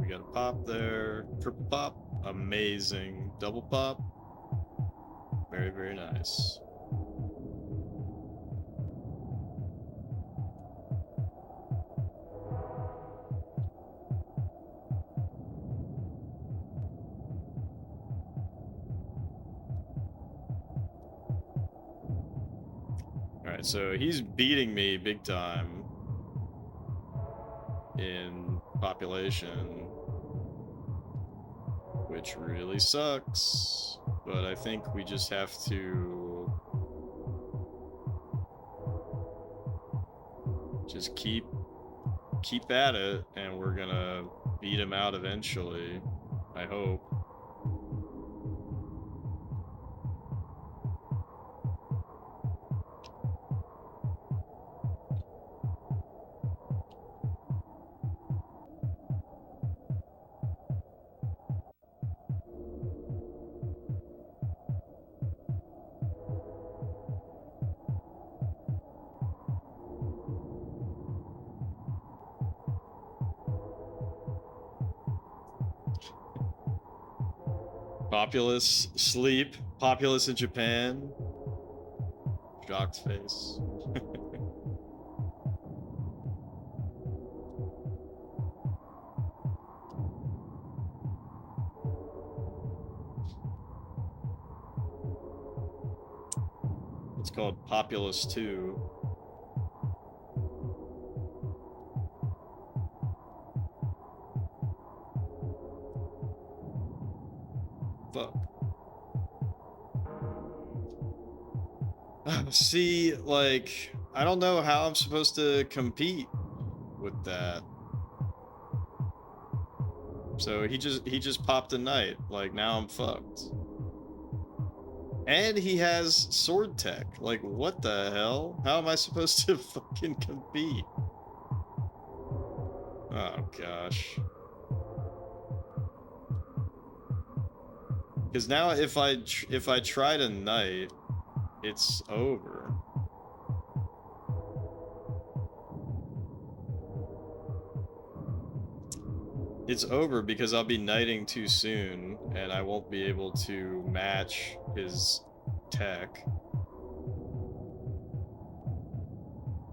got a pop there. Triple pop. Amazing. Double pop. Very, very nice. Alright, so he's beating me big time in population, which really sucks, but I think we just have to just keep at it, and we're gonna beat him out eventually, I hope. Populous sleep. Populous in Japan. Shocked face. It's called Populous 2. Fuck. See, like, I don't know how I'm supposed to compete with that. So he just popped a knight. Like, now I'm fucked. And he has sword tech. Like, what the hell? How am I supposed to fucking compete? Oh gosh. Because now if I try to knight, it's over. It's over because I'll be knighting too soon, and I won't be able to match his tech.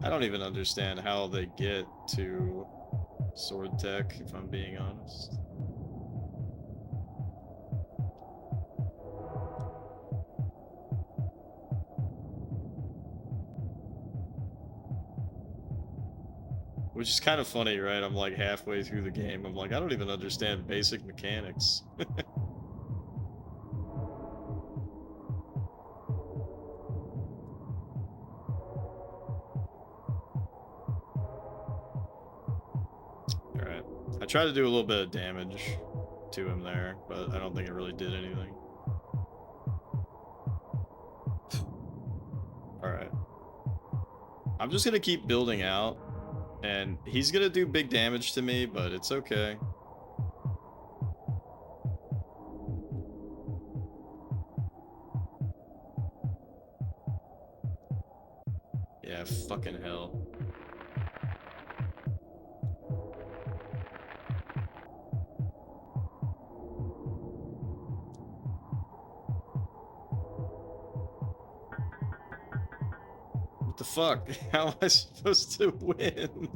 I don't even understand how they get to sword tech, if I'm being honest. Which is kind of funny, right? I'm like halfway through the game. I'm like, I don't even understand basic mechanics. Alright. I tried to do a little bit of damage to him there, but I don't think it really did anything. Alright. I'm just gonna keep building out. And he's gonna do big damage to me, but it's okay. Yeah, fucking hell. What the fuck? How am I supposed to win?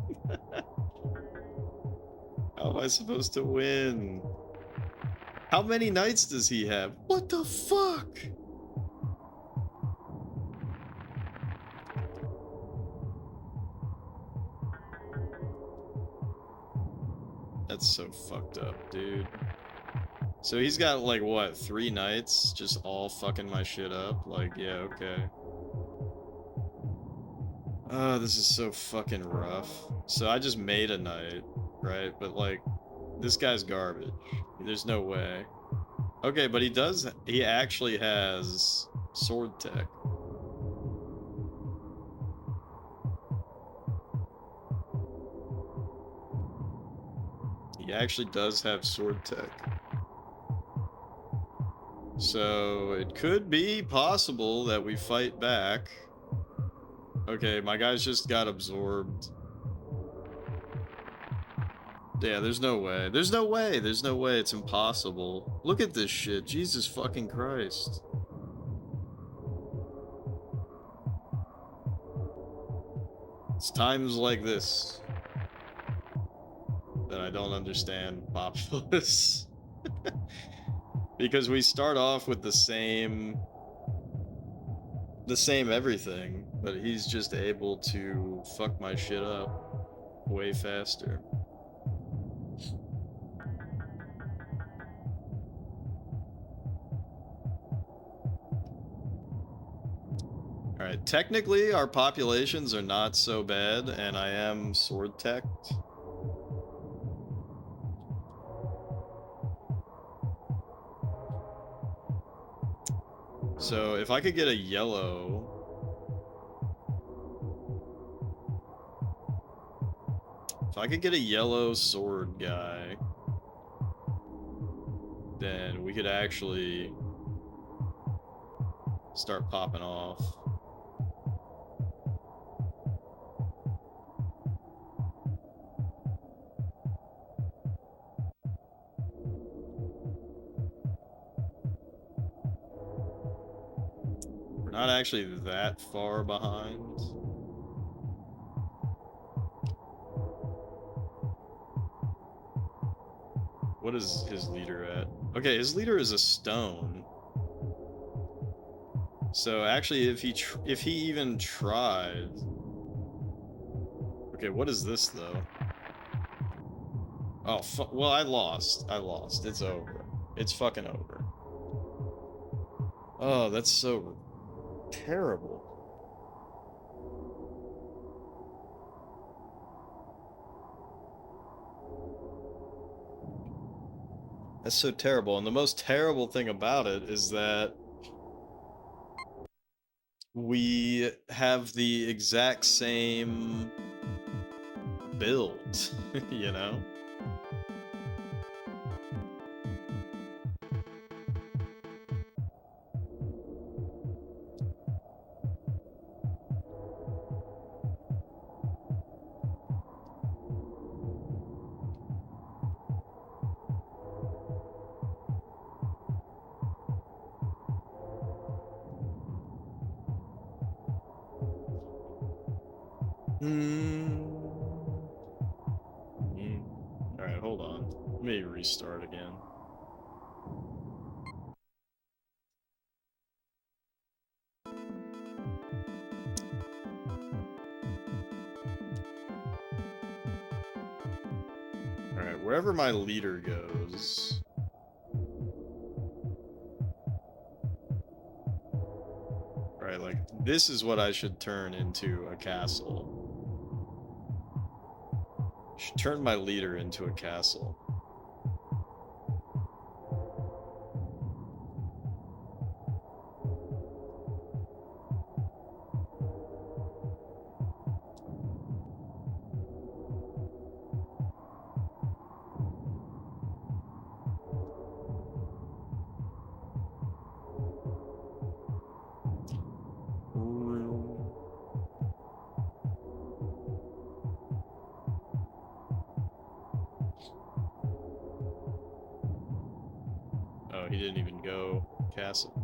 How am I supposed to win? How many knights does he have? What the fuck? That's so fucked up, dude. So he's got like what, 3 knights just all fucking my shit up? Like, yeah, okay. Oh, this is so fucking rough. So I just made a knight, right? But like, this guy's garbage. There's no way. Okay, but he actually has sword tech. He actually does have sword tech. So it could be possible that we fight back. Okay, my guys just got absorbed. Yeah, there's no way. There's no way. There's no way. It's impossible. Look at this shit. Jesus fucking Christ. It's times like this that I don't understand Populous. Because we start off with the same everything, but he's just able to fuck my shit up way faster. Alright, technically our populations are not so bad, and I am sword teched. So if I could get a yellow... If I could get a yellow sword guy, then we could actually start popping off. We're not actually that far behind. What is his leader at? Okay, his leader is a stone. So actually, if he even tried... Okay, what is this though? Oh, well, I lost. It's over. It's fucking over. Oh, that's so terrible. That's so terrible. And the most terrible thing about it is that we have the exact same build, you know? Alright, hold on. Let me restart again. Alright, wherever my leader goes... Right, like, this is what I should turn into a castle. I should turn my leader into a castle. Oh, he didn't even go castle.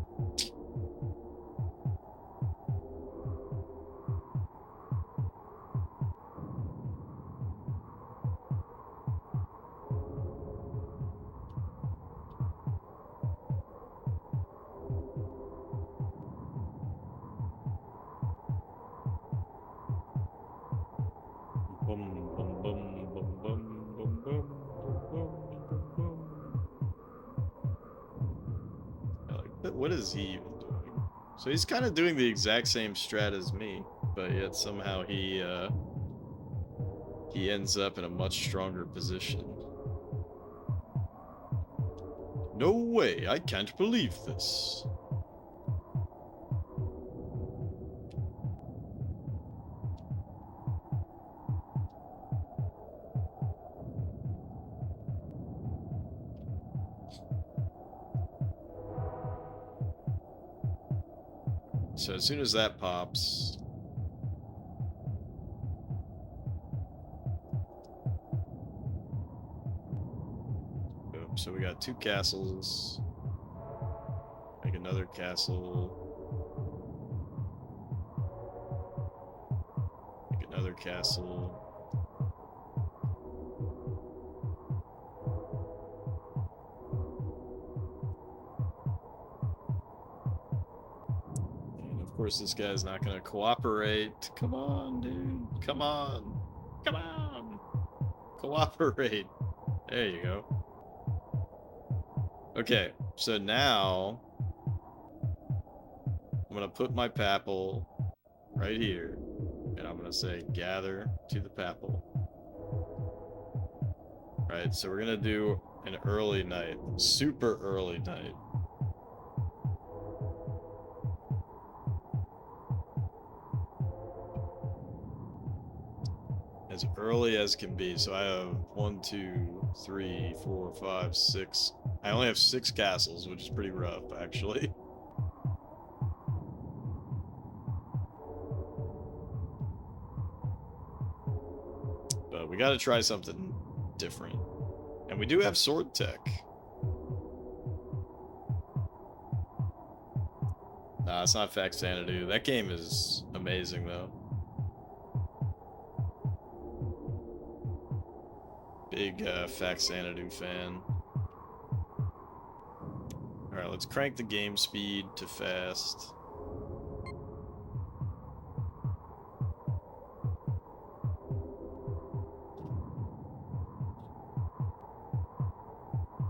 Boom, boom, boom, boom, boom, boom, boom, boom, boom. Like, what is he even doing? So he's kind of doing the exact same strat as me, but yet somehow he ends up in a much stronger position. No way, I can't believe this. So as soon as that pops... So we got 2 castles. Make another castle. Make another castle. And of course this guy's not gonna cooperate. Come on, dude. Come on. Come on. Cooperate. There you go. Okay, so now I'm gonna put my papal right here, and I'm gonna say gather to the papal. Right, so we're gonna do an early night, super early night. As early as can be. So I have 1, 2, 3, 4, 5, 6. I only have 6 castles, which is pretty rough, actually. But we gotta try something different. And we do have sword tech. Nah, it's not Fact Xanadu. That game is amazing, though. Big Fact Xanadu fan. Alright, let's crank the game speed to fast.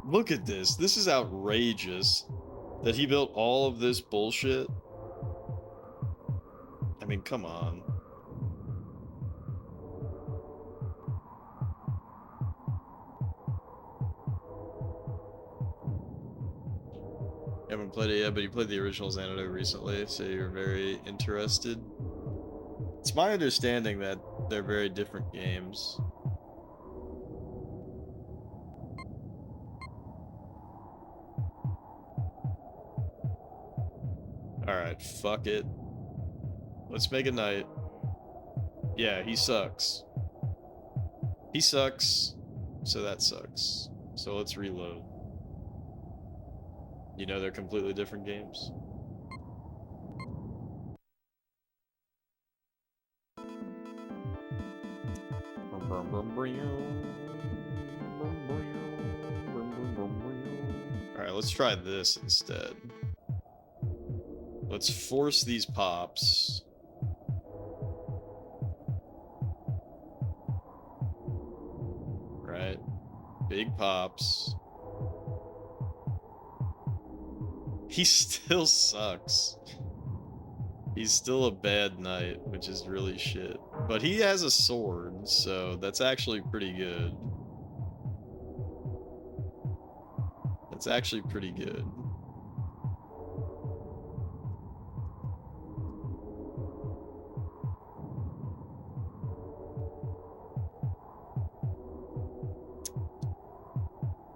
Look at this. This is outrageous that he built all of this bullshit. I mean, come on. You haven't played it yet, but you played the original Xanadu recently, so you're very interested. It's my understanding that they're very different games. Alright, fuck it. Let's make a night. Yeah, he sucks. He sucks, so that sucks. So let's reload. You know they're completely different games. Alright, let's try this instead. Let's force these pops. Right? Big pops. He still sucks. He's still a bad knight, which is really shit. But he has a sword, so that's actually pretty good. That's actually pretty good.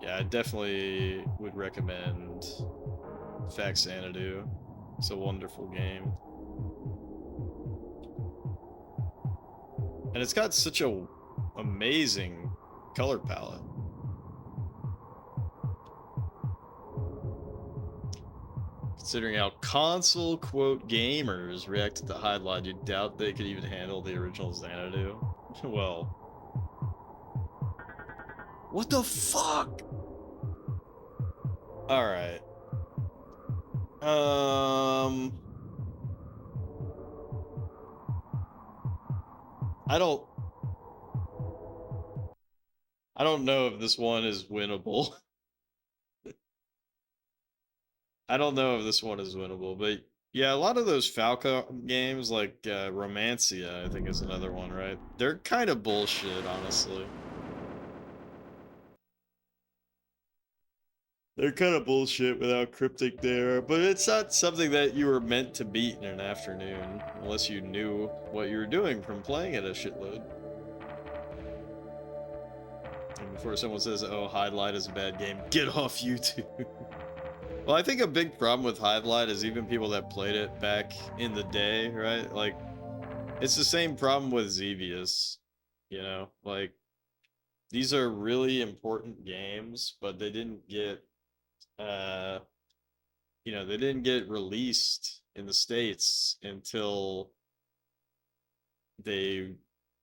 Yeah, I definitely would recommend Fact Xanadu. It's a wonderful game. And it's got such a amazing color palette. Considering how console quote gamers reacted to Highline, you'd doubt they could even handle the original Xanadu. Well. What the fuck? Alright. I don't know if this one is winnable. I don't know if this one is winnable, but yeah, a lot of those Falco games, like Romancia, I think is another one, right? They're kind of bullshit, honestly. They're kind of bullshit without cryptic there, but it's not something that you were meant to beat in an afternoon, unless you knew what you were doing from playing it a shitload. And before someone says, oh, Highlight is a bad game, get off YouTube. Well, I think a big problem with Highlight is even people that played it back in the day, right? Like, it's the same problem with Xevious, you know? Like, these are really important games, but they didn't get they didn't get released in the States until they,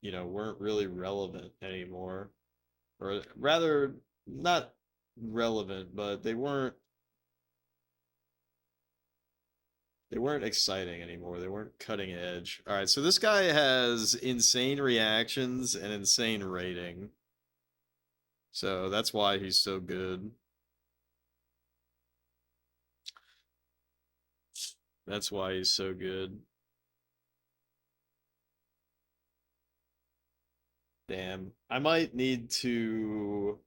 weren't really relevant anymore. Or rather, not relevant, but they weren't exciting anymore. They weren't cutting edge. All right, so this guy has insane reactions and insane rating. So that's why he's so good. That's why he's so good. Damn. I might need to...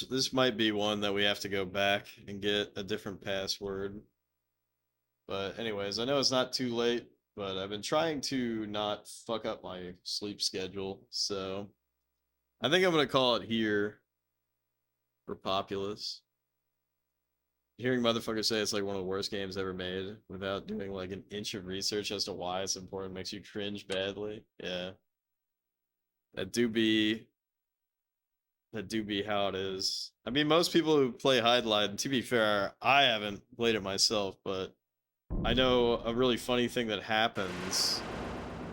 This might be one that we have to go back and get a different password. But anyways, I know it's not too late, but I've been trying to not fuck up my sleep schedule, so I think I'm gonna call it here for Populous. Hearing motherfuckers say it's like one of the worst games ever made without doing like an inch of research as to why it's important makes you cringe badly. Yeah. That do be how it is. I mean, most people who play Hide Light, to be fair, I haven't played it myself, but I know a really funny thing that happens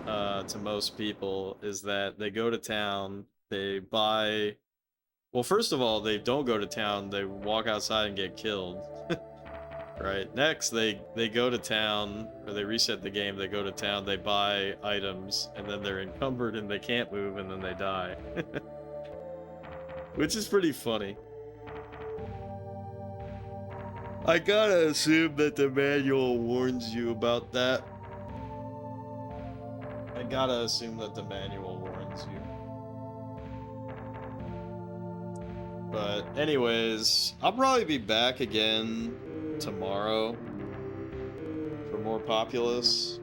to most people is that they go to town, they buy... Well, first of all, they don't go to town, they walk outside and get killed. Right? Next, they go to town, or they reset the game, they go to town, they buy items, and then they're encumbered and they can't move, and then they die. Which is pretty funny. I gotta assume that the manual warns you about that. I gotta assume that the manual warns you. But anyways, I'll probably be back again tomorrow for more Populous.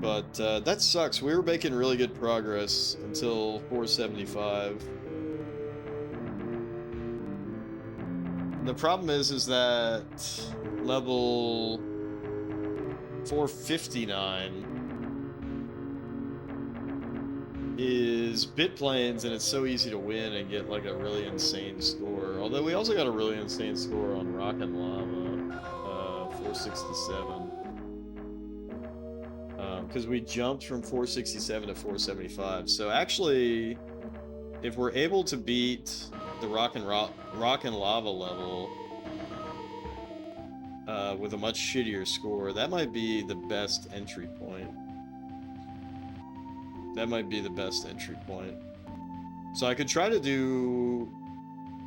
But that sucks. We were making really good progress until 475. The problem is that level 459 is bit planes, and it's so easy to win and get like a really insane score. Although we also got a really insane score on Rock and Lava, 467. Because we jumped from 467 to 475. So actually, if we're able to beat the Rock and Lava level with a much shittier score, that might be the best entry point. That might be the best entry point. So I could try to do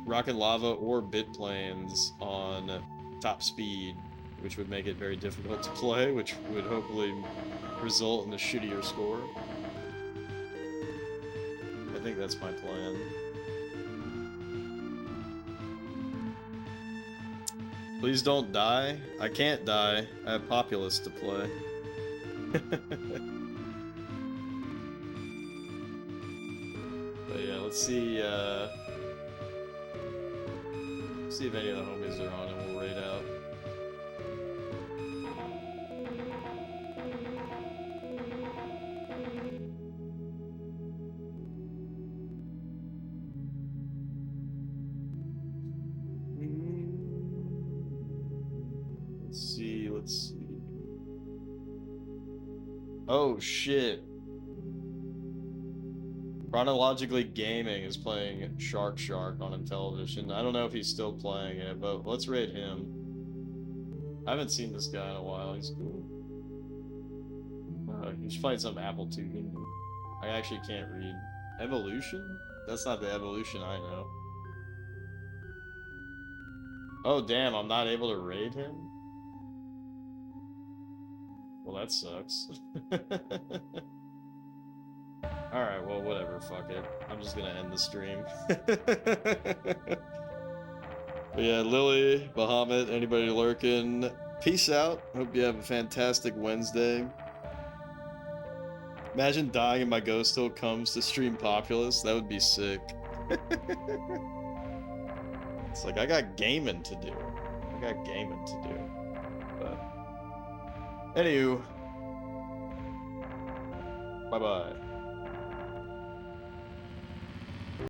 Rock and Lava or bit planes on top speed, which would make it very difficult to play, which would hopefully result in a shittier score. I think that's my plan. Please don't die. I can't die. I have Populous to play. But yeah, let's see if any of the homies are on and we'll raid out. Let's see. Oh shit. Chronologically Gaming is playing Shark on Intellivision. I don't know if he's still playing it, but let's raid him. I haven't seen this guy in a while. He's cool. He's playing some Apple II game. I actually can't read. Evolution? That's not the Evolution I know. Oh damn, I'm not able to raid him? Well, that sucks. Alright, well, whatever, fuck it. I'm just gonna end the stream. But yeah, Lily, Bahamut, anybody lurking, peace out. Hope you have a fantastic Wednesday. Imagine dying and my ghost still comes to stream Populous. That would be sick. It's like, I got gaming to do. I got gaming to do. But, anywho. Bye-bye.